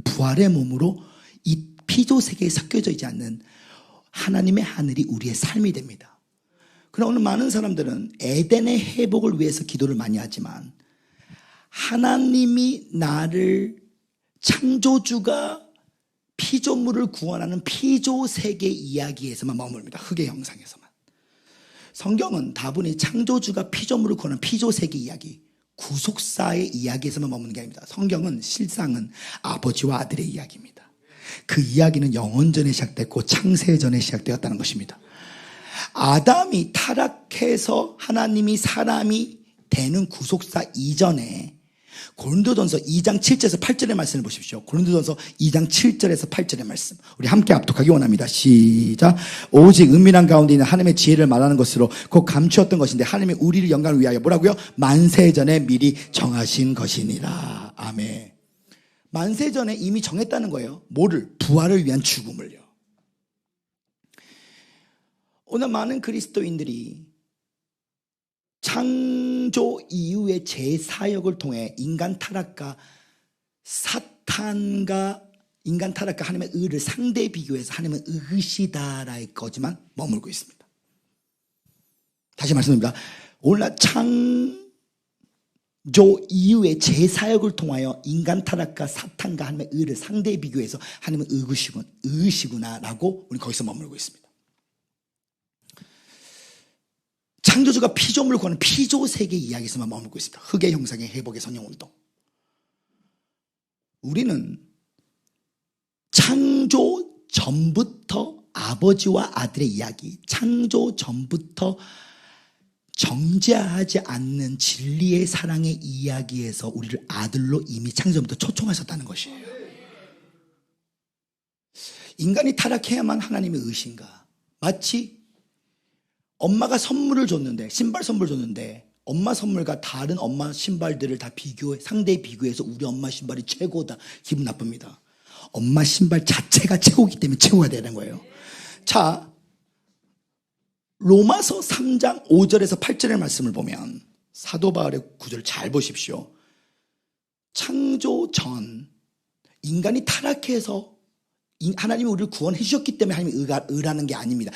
부활의 몸으로 이 피조 세계에 섞여져 있지 않는 하나님의 하늘이 우리의 삶이 됩니다. 그러나 오늘 많은 사람들은 에덴의 회복을 위해서 기도를 많이 하지만 하나님이 나를 창조주가 피조물을 구원하는 피조 세계 이야기에서만 머물릅니다. 흙의 형상에서만. 성경은 다분히 창조주가 피조물을 구원하는 피조 세계 이야기, 구속사의 이야기에서만 머무는 게 아닙니다. 성경은 실상은 아버지와 아들의 이야기입니다. 그 이야기는 영원전에 시작됐고 창세전에 시작되었다는 것입니다. 아담이 타락해서 하나님이 사람이 되는 구속사 이전에 고린도전서 2장 7절에서 8절의 말씀을 보십시오. 고린도전서 2장 7절에서 8절의 말씀 우리 함께 합독하기 원합니다. 시작. 오직 은밀한 가운데 있는 하나님의 지혜를 말하는 것으로 곧 감추었던 것인데 하나님이 우리를 영광을 위하여 뭐라고요? 만세전에 미리 정하신 것이니라. 아멘. 만세전에 이미 정했다는 거예요. 뭐를? 부활을 위한 죽음을요. 오늘 많은 그리스도인들이 창조 이후의 제사역을 통해 인간 타락과 하나님의 의를 상대 비교해서 하나님은 의시다라의 거지만 머물고 있습니다. 다시 말씀드립니다. 오늘날 창조 이후의 제사역을 통하여 인간 타락과 사탄과 하나님의 의를 상대 비교해서 하나님은 의시구나라고 우리 거기서 머물고 있습니다. 창조주가 피조물을 구하는 피조세계 이야기에서만 머물고 있습니다. 흙의 형상의 회복의 성령운동. 우리는 창조 전부터 아버지와 아들의 이야기, 창조 전부터 정죄하지 않는 진리의 사랑의 이야기에서 우리를 아들로 이미 창조부터 초청하셨다는 것이에요. 인간이 타락해야만 하나님의 의신가? 마치 엄마가 선물을 줬는데, 신발 선물 줬는데 엄마 선물과 다른 엄마 신발들을 다 상대 비교해서 우리 엄마 신발이 최고다. 기분 나쁩니다. 엄마 신발 자체가 최고이기 때문에 최고가 되는 거예요. 자, 로마서 3장 5절에서 8절의 말씀을 보면 사도 바울의 구절을 잘 보십시오. 창조 전 인간이 타락해서 하나님이 우리를 구원해 주셨기 때문에 하나님이 의라는 게 아닙니다.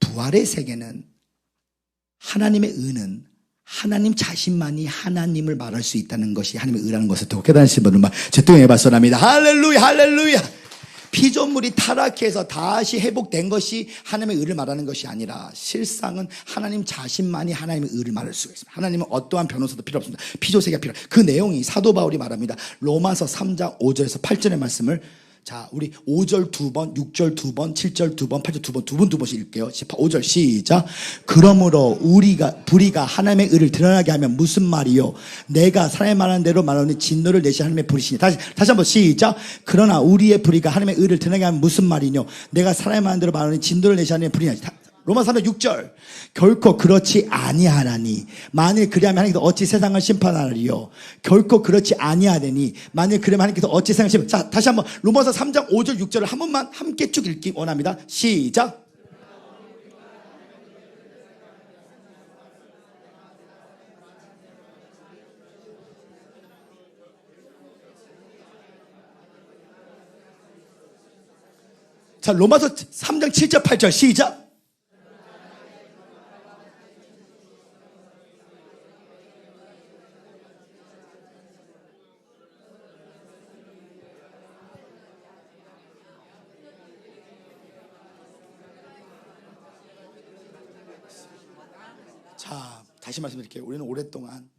부활의 세계는 하나님의 의는 하나님 자신만이 하나님을 말할 수 있다는 것이 하나님의 의라는 것을 더 깨달으신 분은 제 통해 발son합니다. 할렐루야 할렐루야. 피조물이 타락해서 다시 회복된 것이 하나님의 의를 말하는 것이 아니라 실상은 하나님 자신만이 하나님의 의를 말할 수가 있습니다. 하나님은 어떠한 변호사도 필요 없습니다. 피조세계가 필요. 그 내용이 사도 바울이 말합니다. 로마서 3장 5절에서 8절의 말씀을 자, 우리 5절 2번, 6절 2번, 7절 2번, 8절 2번, 두 번씩 읽게요. 5절 시작. 그러므로 불의가 하나님의 의를 드러나게 하면 무슨 말이요? 내가 사람의 말하는 대로 말하는 진노를 내신 하나님의 불이시니. 다시 한번 시작. 그러나 우리의 불의가 하나님의 의를 드러나게 하면 무슨 말이뇨? 내가 사람의 말하는 대로 말하는 진노를 내신 하나님의 불이냐. 로마서 3장 6절. 결코 그렇지 아니하나니 만일 그리하면 하나님께서 어찌 세상을 심판하리요? 결코 그렇지 아니하되니 만일 그리하면 하나님께서 어찌 세상을 심판. 자, 다시 한번 로마서 3장 5절 6절을 한 번만 함께 쭉 읽기 원합니다. 시작. 자, 로마서 3장 7절 8절 시작. 자, 다시 말씀드릴게요. 우리는 오랫동안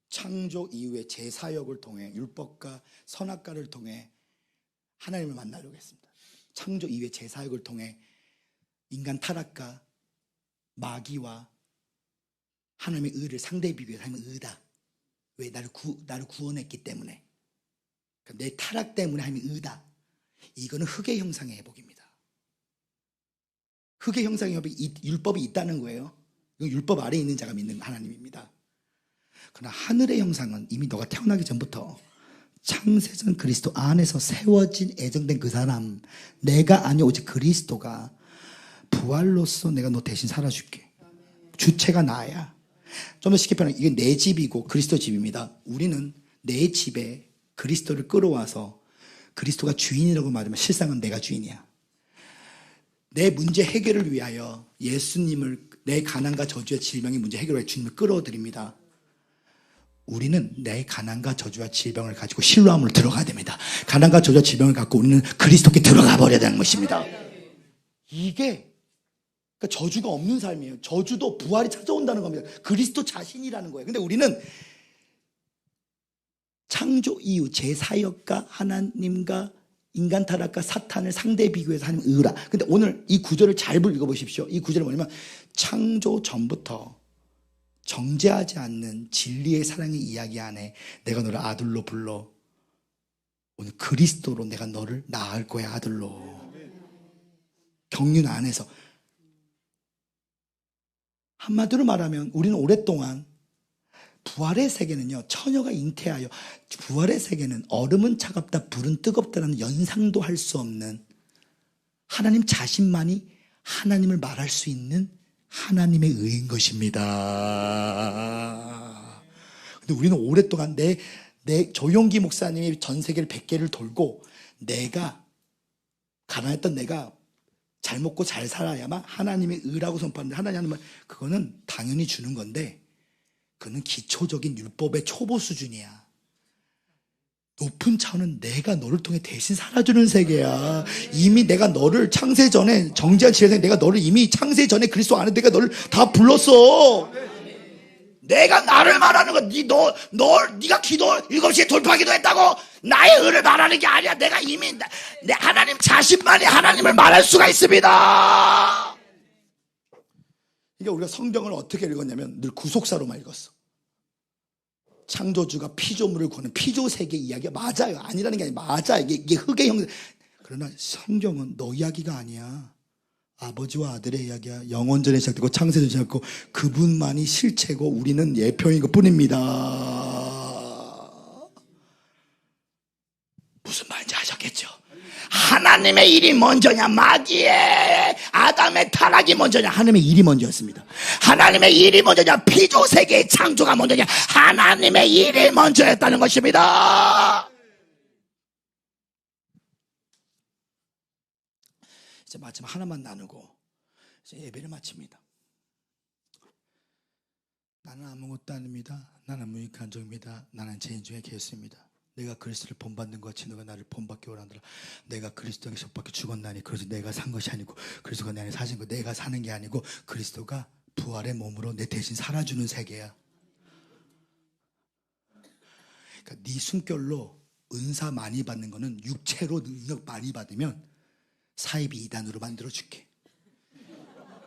창조 이후의 제사역을 통해 율법과 선악과를 통해 하나님을 만나려고 했습니다. 창조 이후의 제사역을 통해 인간 타락과 마귀와 하나님의 의를 상대에 비교해서 하나님은 의다. 왜? 나를 구원했기 때문에. 그러니까 내 타락 때문에 하나님이 의다. 이거는 흙의 형상의 회복입니다. 흙의 형상의 회복이 율법이 있다는 거예요. 이건 율법 아래에 있는 자가 믿는 하나님입니다. 그러나 하늘의 형상은 이미 너가 태어나기 전부터 창세전 그리스도 안에서 세워진 애정된 그 사람, 내가 아니 오직 그리스도가 부활로서 내가 너 대신 살아줄게. 주체가 나야. 좀 더 쉽게 표현하면 이게 내 집이고 그리스도 집입니다. 우리는 내 집에 그리스도를 끌어와서 그리스도가 주인이라고 말하면 실상은 내가 주인이야. 내 문제 해결을 위하여 예수님을, 내 가난과 저주와 질병의 문제 해결을 위해 주님을 끌어들입니다. 우리는 내 가난과 저주와 질병을 가지고 실로암으로 들어가야 됩니다. 가난과 저주와 질병을 갖고 우리는 그리스도께 들어가 버려야 되는 것입니다. 이게 그러니까 저주가 없는 삶이에요. 저주도 부활이 찾아온다는 겁니다. 그리스도 자신이라는 거예요. 근데 우리는 창조 이후 제사역과 하나님과 인간 타락과 사탄을 상대 비교해서 하나님 의라. 근데 오늘 이 구절을 잘 읽어보십시오. 이 구절은 뭐냐면 창조 전부터 정죄하지 않는 진리의 사랑의 이야기 안에 내가 너를 아들로 불러. 오늘 그리스도로 내가 너를 낳을 거야, 아들로. 경륜 안에서. 한마디로 말하면 우리는 오랫동안 부활의 세계는요, 처녀가 잉태하여, 부활의 세계는 얼음은 차갑다 불은 뜨겁다라는 연상도 할 수 없는 하나님 자신만이 하나님을 말할 수 있는 하나님의 의인 것입니다. 근데 우리는 오랫동안 내 조용기 목사님이 전 세계를 100개를 돌고 내가 가난했던 내가 잘 먹고 잘 살아야만 하나님의 의라고 선포하는데, 하나님은 그거는 당연히 주는 건데 그는 기초적인 율법의 초보 수준이야. 높은 차원은 내가 너를 통해 대신 살아주는 세계야. 이미 내가 너를 창세 전에, 정죄한 지혜생 내가 너를 이미 창세 전에 그리스도 안에 내가 너를 다 불렀어. 내가 나를 말하는 건 네가 기도 7시에 돌파 기도했다고 나의 의를 말하는 게 아니야. 내가 이미 내 하나님 자신만이 하나님을 말할 수가 있습니다. 그러니까 우리가 성경을 어떻게 읽었냐면 늘 구속사로만 읽었어. 창조주가 피조물을 구하는 피조세계 이야기가 맞아요. 아니라는 게 아니라 맞아. 이게 흙의 형상. 그러나 성경은 너 이야기가 아니야. 아버지와 아들의 이야기야. 영원전에 시작되고 창세전에 시작되고 그분만이 실체고 우리는 예표인 것 뿐입니다. 무슨 말인지 아셨겠죠? 하나님의 일이 먼저냐, 마귀의 아담의 타락이 먼저냐, 하나님의 일이 먼저였습니다. 하나님의 일이 먼저냐, 피조세계의 창조가 먼저냐, 하나님의 일이 먼저였다는 것입니다. 이제 마지막 하나만 나누고 이제 예배를 마칩니다. 나는 아무것도 아닙니다. 나는 무익한 종입니다. 나는 죄인 중에 개수입니다. 내가 그리스도를 본받는 것 같이 너가 나를 본받기 원하노라. 내가 그리스도에게 속박해 죽었나니 그래서 내가 산 것이 아니고 그리스도가 내 안에 사신 거, 내가 사는 게 아니고 그리스도가 부활의 몸으로 내 대신 살아주는 세계야. 그러니까 네 숨결로 은사 많이 받는 거는 육체로 능력 많이 받으면 사이비 이단으로 만들어줄게.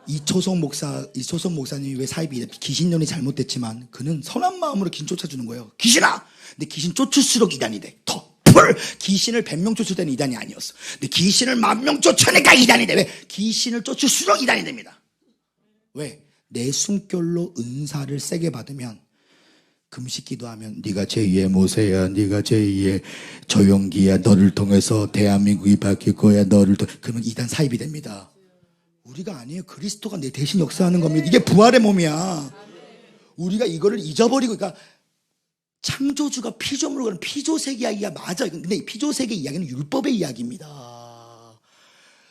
이초성 목사님이 왜 사이비 귀신론이 잘못됐지만 그는 선한 마음으로 귀신 쫓아주는 거예요. 귀신아! 근데 귀신 쫓을수록 이단이 돼. 귀신을 100명 쫓을 때는 이단이 아니었어. 근데 귀신을 10,000명 쫓으니까 이단이 돼. 왜? 귀신을 쫓을수록 이단이 됩니다. 왜? 내 숨결로 은사를 세게 받으면 금식 기도하면 네가 제2의 모세야, 네가 제2의 조용기야, 너를 통해서 대한민국이 바뀔 거야, 그러면 이단 사입이 됩니다. 우리가 아니에요. 그리스도가 내 대신 역사하는 겁니다. 이게 부활의 몸이야. 우리가 이거를 잊어버리고, 그러니까 창조주가 피조물로 가는 피조세계 이야기가 맞아. 근데 이 피조세계 이야기는 율법의 이야기입니다.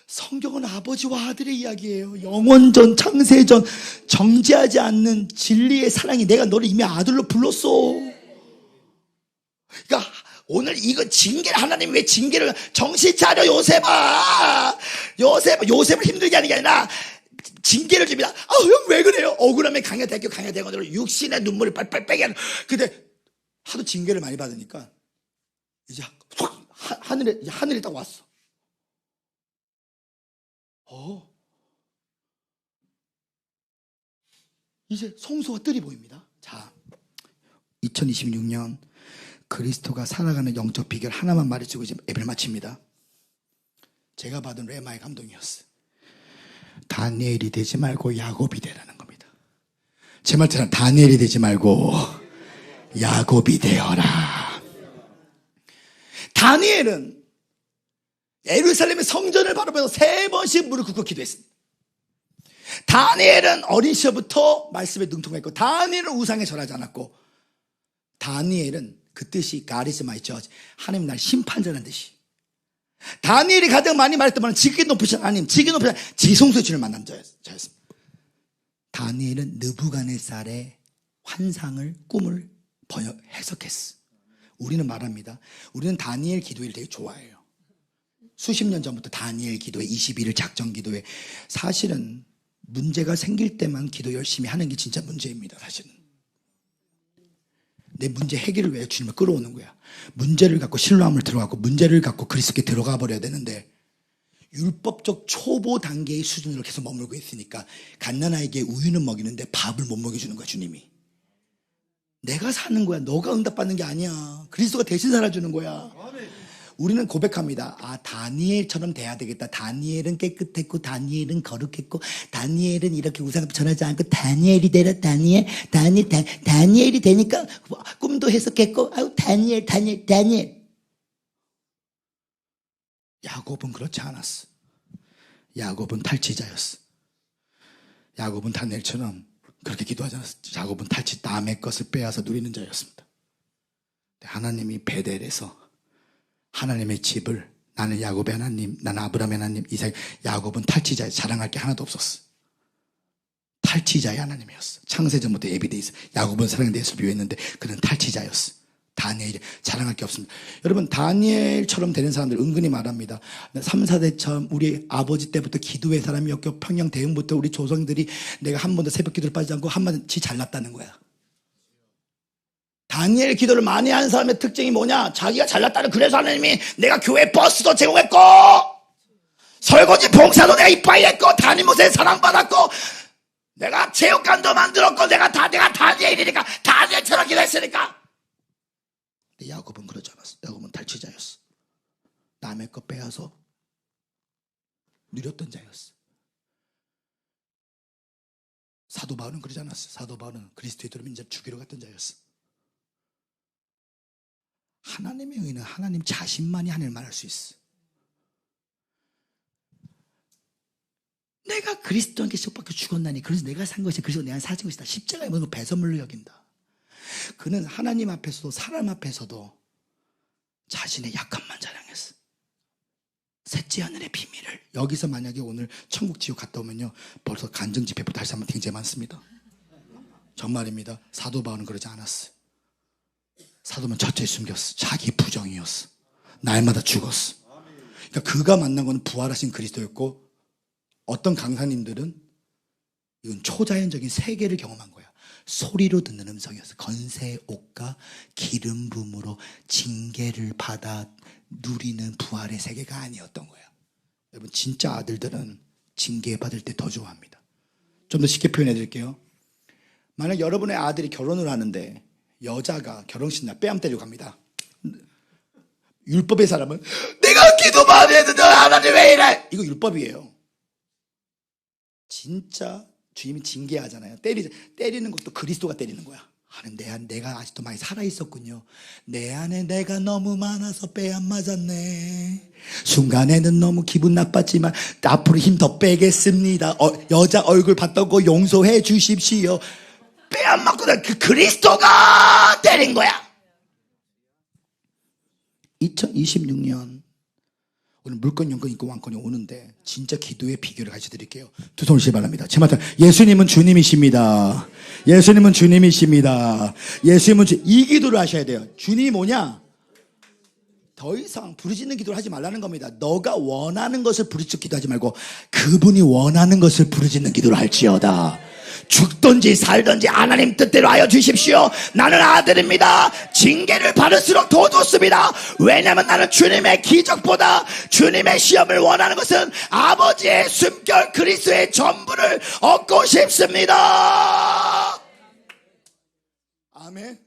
성경은 아버지와 아들의 이야기예요. 영원전, 창세전, 정죄하지 않는 진리의 사랑이 내가 너를 이미 아들로 불렀어. 그러니까 오늘 이거 징계를, 하나님 왜 징계를, 정신 차려 요셉아. 요셉을 힘들게 하는 게 아니라 징계를 줍니다. 형 왜 그래요? 억울하면 강야대학원으로 육신의 눈물을 빨빨 빼게 하는. 근데 하도 징계를 많이 받으니까 이제 하늘이 딱 왔어. 이제 성소와 뜰이 보입니다. 자, 2026년 그리스도가 살아가는 영적 비결 하나만 말해주고 이제 예배를 마칩니다. 제가 받은 레마의 감동이었어요. 다니엘이 되지 말고 야곱이 되라는 겁니다. 제 말처럼 다니엘이 되지 말고 야곱이 되어라. 다니엘은 예루살렘의 성전을 바라보면서 3번씩 무릎 꿇고 기도했습니다. 다니엘은 어린 시절부터 말씀에 능통했고, 다니엘은 우상에 절하지 않았고, 다니엘은 그 뜻이 가리스마 있죠. 하나님 날 심판자라는 뜻이. 다니엘이 가장 많이 말했던 말은 지극히 높으신 하나님, 지극히 높으신 지성소의 주를 만난 자였습니다. 다니엘은 느부갓네살의 환상을, 꿈을 해석했어. 우리는 말합니다. 우리는 다니엘 기도회를 되게 좋아해요. 수십 년 전부터 다니엘 기도회, 21일 작전 기도회. 사실은 문제가 생길 때만 기도 열심히 하는 게 진짜 문제입니다. 사실은 내 문제 해결을 위해 주님을 끌어오는 거야. 문제를 갖고 신뢰함을 들어가고 문제를 갖고 그리스도께 들어가 버려야 되는데, 율법적 초보 단계의 수준으로 계속 머물고 있으니까 갓난아이에게 우유는 먹이는데 밥을 못 먹여주는 거야. 주님이 내가 사는 거야. 너가 응답받는 게 아니야. 그리스도가 대신 살아주는 거야. 우리는 고백합니다. 아, 다니엘처럼 돼야 되겠다. 다니엘은 깨끗했고 다니엘은 거룩했고 다니엘은 이렇게 우상 전하지 않고 다니엘이 되라. 다니엘이 되니까 꿈도 해석했고, 아우 다니엘. 야곱은 그렇지 않았어. 야곱은 탈취자였어. 야곱은 다니엘처럼 그렇게 기도하지 않았어. 야곱은 남의 것을 빼앗아 누리는 자였습니다. 하나님이 베델에서 하나님의 집을, 나는 야곱의 하나님, 나는 아브라함의 하나님, 이삭, 야곱은 탈취자에 자랑할 게 하나도 없었어. 탈취자의 하나님이었어. 창세전부터 예비돼 있어. 야곱은 사랑의 예수를 비유했는데 그는 탈취자였어. 다니엘이 자랑할 게 없습니다. 여러분, 다니엘처럼 되는 사람들 은근히 말합니다. 3, 4대처럼 우리 아버지 때부터 기도의 사람이었고 평양 대흥부터 우리 조상들이 내가 한 번도 새벽 기도를 빠지지 않고 한마디 잘났다는 거야. 다니엘 기도를 많이 하는 사람의 특징이 뭐냐? 자기가 잘났다는, 그래서 하나님이 내가 교회 버스도 제공했고 설거지 봉사도 내가 이빠이 했고 담임목사에 사랑받았고 내가 체육관도 만들었고 내가 다니엘이니까 다니엘처럼 기도했으니까. 근데 야곱은 그러지 않았어. 야곱은 탈취자였어. 남의 것 빼앗아 누렸던 자였어. 사도 바울은 그러지 않았어. 사도 바울은 그리스도의 도를 인자 죽이러 갔던 자였어. 하나님의 의는 하나님 자신만이 하나님을 말할 수 있어. 내가 그리스도와 함께 십자가에 죽었나니 그래서 내가 산 것이 그리스도 내가 사진 것이다. 십자가의 모든 걸 배설물로 여긴다. 그는 하나님 앞에서도 사람 앞에서도 자신의 약함만 자랑했어. 셋째 하늘의 비밀을. 여기서 만약에 오늘 천국 지옥 갔다 오면요 벌써 간증 집회부터 할 사람은 굉장히 많습니다. 정말입니다. 사도 바울은 그러지 않았어. 사도는 첫째 숨겼어. 자기 부정이었어. 날마다 죽었어. 그러니까 그가 만난 건 부활하신 그리스도였고, 어떤 강사님들은 이건 초자연적인 세계를 경험한 거야. 소리로 듣는 음성이었어. 건세의 옥과 기름 부음으로 징계를 받아 누리는 부활의 세계가 아니었던 거야. 여러분, 진짜 아들들은 징계받을 때 더 좋아합니다. 좀 더 쉽게 표현해 드릴게요. 만약 여러분의 아들이 결혼을 하는데 여자가 결혼식 날 뺨 때리고 갑니다. 율법의 사람은 내가 기도 많이 했는데 하나님 왜 이래? 이거 율법이에요. 진짜 주님이 징계하잖아요. 때리는 것도 그리스도가 때리는 거야. 내가 아직도 많이 살아있었군요. 내 안에 내가 너무 많아서 뺨 안 맞았네. 순간에는 너무 기분 나빴지만 앞으로 힘 더 빼겠습니다. 여자 얼굴 봤다고 용서해 주십시오. 뺨 맞고 그 그리스도가 때린 거야. 2026년 오늘 물건 연건 있고 왕건이 오는데 진짜 기도의 비결을 가르쳐 드릴게요. 두 손을 바랍니다. 제 말은 예수님은 주님이십니다. 예수님은 주님이십니다. 이 기도를 하셔야 돼요. 주님이 뭐냐? 더 이상 부르짖는 기도를 하지 말라는 겁니다. 너가 원하는 것을 부르짖고 기도하지 말고 그분이 원하는 것을 부르짖는 기도를 할지어다. 죽든지 살든지 하나님 뜻대로 하여 주십시오. 나는 아들입니다. 징계를 받을수록 더 좋습니다. 왜냐하면 나는 주님의 기적보다 주님의 시험을 원하는 것은 아버지의 숨결 그리스도의 전부를 얻고 싶습니다. 아멘.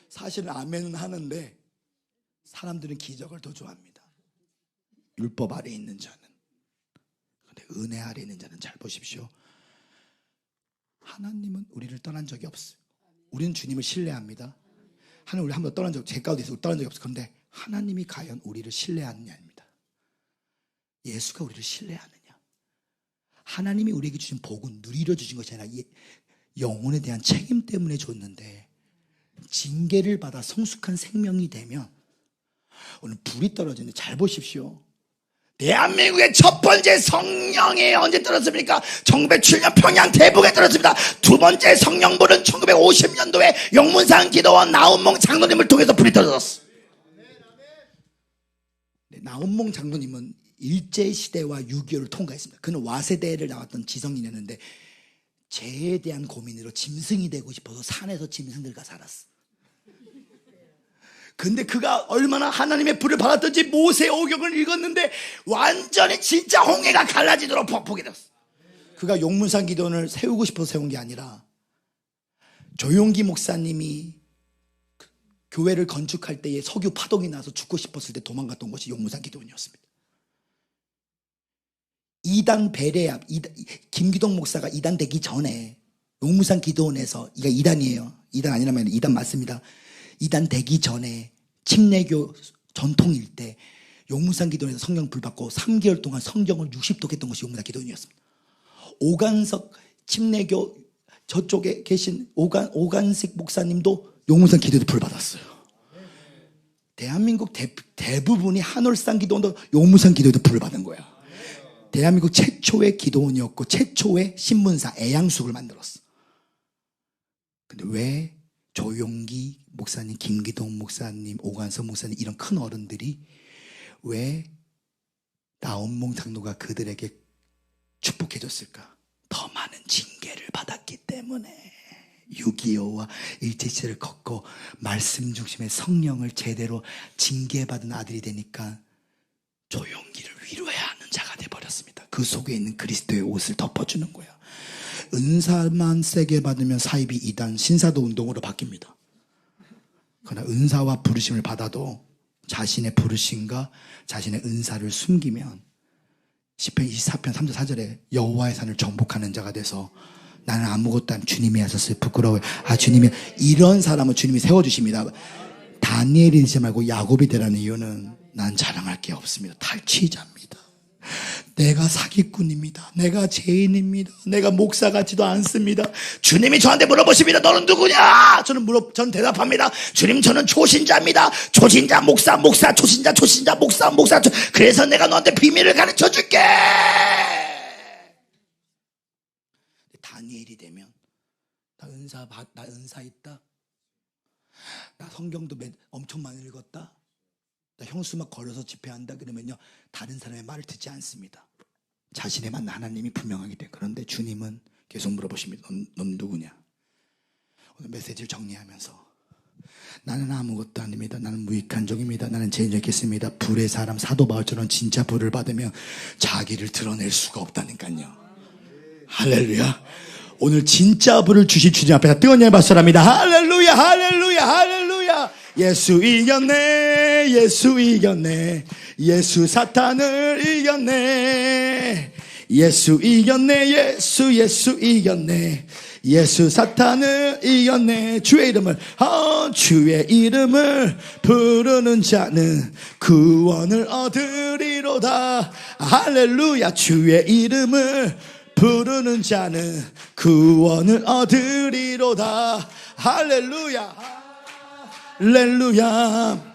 사실은 아멘은 하는데 사람들은 기적을 더 좋아합니다. 율법 아래 있는 자는. 그런데 은혜 아래 있는 자는 잘 보십시오. 하나님은 우리를 떠난 적이 없어요. 우리는 주님을 신뢰합니다. 하나님 우리 한 번 떠난 적, 제 가운데서 떠난 적이 없어요. 그런데 하나님이 과연 우리를 신뢰하느냐입니다. 예수가 우리를 신뢰하느냐. 하나님이 우리에게 주신 복은 누리려 주신 것이 아니라 영혼에 대한 책임 때문에 줬는데 징계를 받아 성숙한 생명이 되면 오늘 불이 떨어지는데 잘 보십시오. 대한민국의 첫 번째 성령이 언제 떨어졌습니까? 1907년 평양 대북에 떨어졌습니다. 두 번째 성령불은 1950년도에 용문산 기도원 나운몽 장로님을 통해서 불이 떨어졌어. 나운몽 장로님은 일제시대와 6.25를 통과했습니다. 그는 와세대를 나왔던 지성인이었는데 죄에 대한 고민으로 짐승이 되고 싶어서 산에서 짐승들과 살았어. 근데 그가 얼마나 하나님의 불을 받았던지 모세의 오경을 읽었는데 완전히 진짜 홍해가 갈라지도록 폭풍이 됐어. 그가 용문산 기도원을 세우고 싶어서 세운 게 아니라 조용기 목사님이 교회를 건축할 때에 석유 파동이 나서 죽고 싶었을 때 도망갔던 곳이 용문산 기도원이었습니다. 이단 베레압, 김기동 목사가 이단 되기 전에 용문산 기도원에서, 이가 이단이에요. 이단 아니라면 이단 맞습니다. 이단 되기 전에 침례교 전통일 때 용문산 기도원에서 성령 불 받고 3개월 동안 성경을 60독 했던 것이 용문산 기도원이었습니다. 오간석 침례교 저쪽에 계신 오간식 목사님도 용문산 기도원에서 불 받았어요. 대한민국 대부분이 한월산 기도원도 용문산 기도원에서 불 받은 거야. 대한민국 최초의 기도원이었고 최초의 신문사 애양숙을 만들었어. 근데 왜 조용기 목사님, 김기동 목사님, 오관석 목사님 이런 큰 어른들이 왜 나운몽 장로가 그들에게 축복해줬을까? 더 많은 징계를 받았기 때문에. 6.25와 일제시대를 걷고 말씀 중심의 성령을 제대로 징계받은 아들이 되니까 조용기를 위로해야 하는 자가 돼버렸습니다. 그 속에 있는 그리스도의 옷을 덮어주는 거야. 은사만 세게 받으면 사입이 이단 신사도 운동으로 바뀝니다. 그러나 은사와 부르심을 받아도 자신의 부르심과 자신의 은사를 숨기면 시편 24편 3절 4절에 여호와의 산을 정복하는 자가 돼서 나는 아무것도 안 주님이 하셨어요. 부끄러워요. 주님이 이런 사람을 주님이 세워주십니다. 다니엘이 되지 말고 야곱이 되라는 이유는 난 자랑할 게 없습니다. 탈취자입니다. 내가 사기꾼입니다. 내가 죄인입니다. 내가 목사 같지도 않습니다. 주님이 저한테 물어보십니다. 너는 누구냐? 저는 대답합니다. 주님, 저는 초신자입니다. 초신자 목사 초신자 목사 그래서 내가 너한테 비밀을 가르쳐 줄게. 다니엘이 되면 나 은사 있다. 나 성경도 엄청 많이 읽었다. 나 형수막 걸어서 집회한다. 그러면요 다른 사람의 말을 듣지 않습니다. 자신의 만 하나님이 분명하기 때문에. 그런데 주님은 계속 물어보십니다. 넌 누구냐? 오늘 메시지를 정리하면서 나는 아무것도 아닙니다. 나는 무익한 종입니다. 나는 죄인이겠습니다. 불의 사람 사도 바울처럼 진짜 불을 받으면 자기를 드러낼 수가 없다니까요. 할렐루야. 오늘 진짜 불을 주실 주님 앞에서 뜨거운 예배 받으랍니다. 할렐루야 할렐루야 할렐루야. 예수 이겼네. 예수 이겼네. 예수 사탄을 이겼네. 예수 이겼네. 예수 이겼네. 예수 사탄을 이겼네. 주의 이름을 부르는 자는 구원을 얻으리로다. 할렐루야. 주의 이름을 부르는 자는 구원을 얻으리로다. 할렐루야 할렐루야.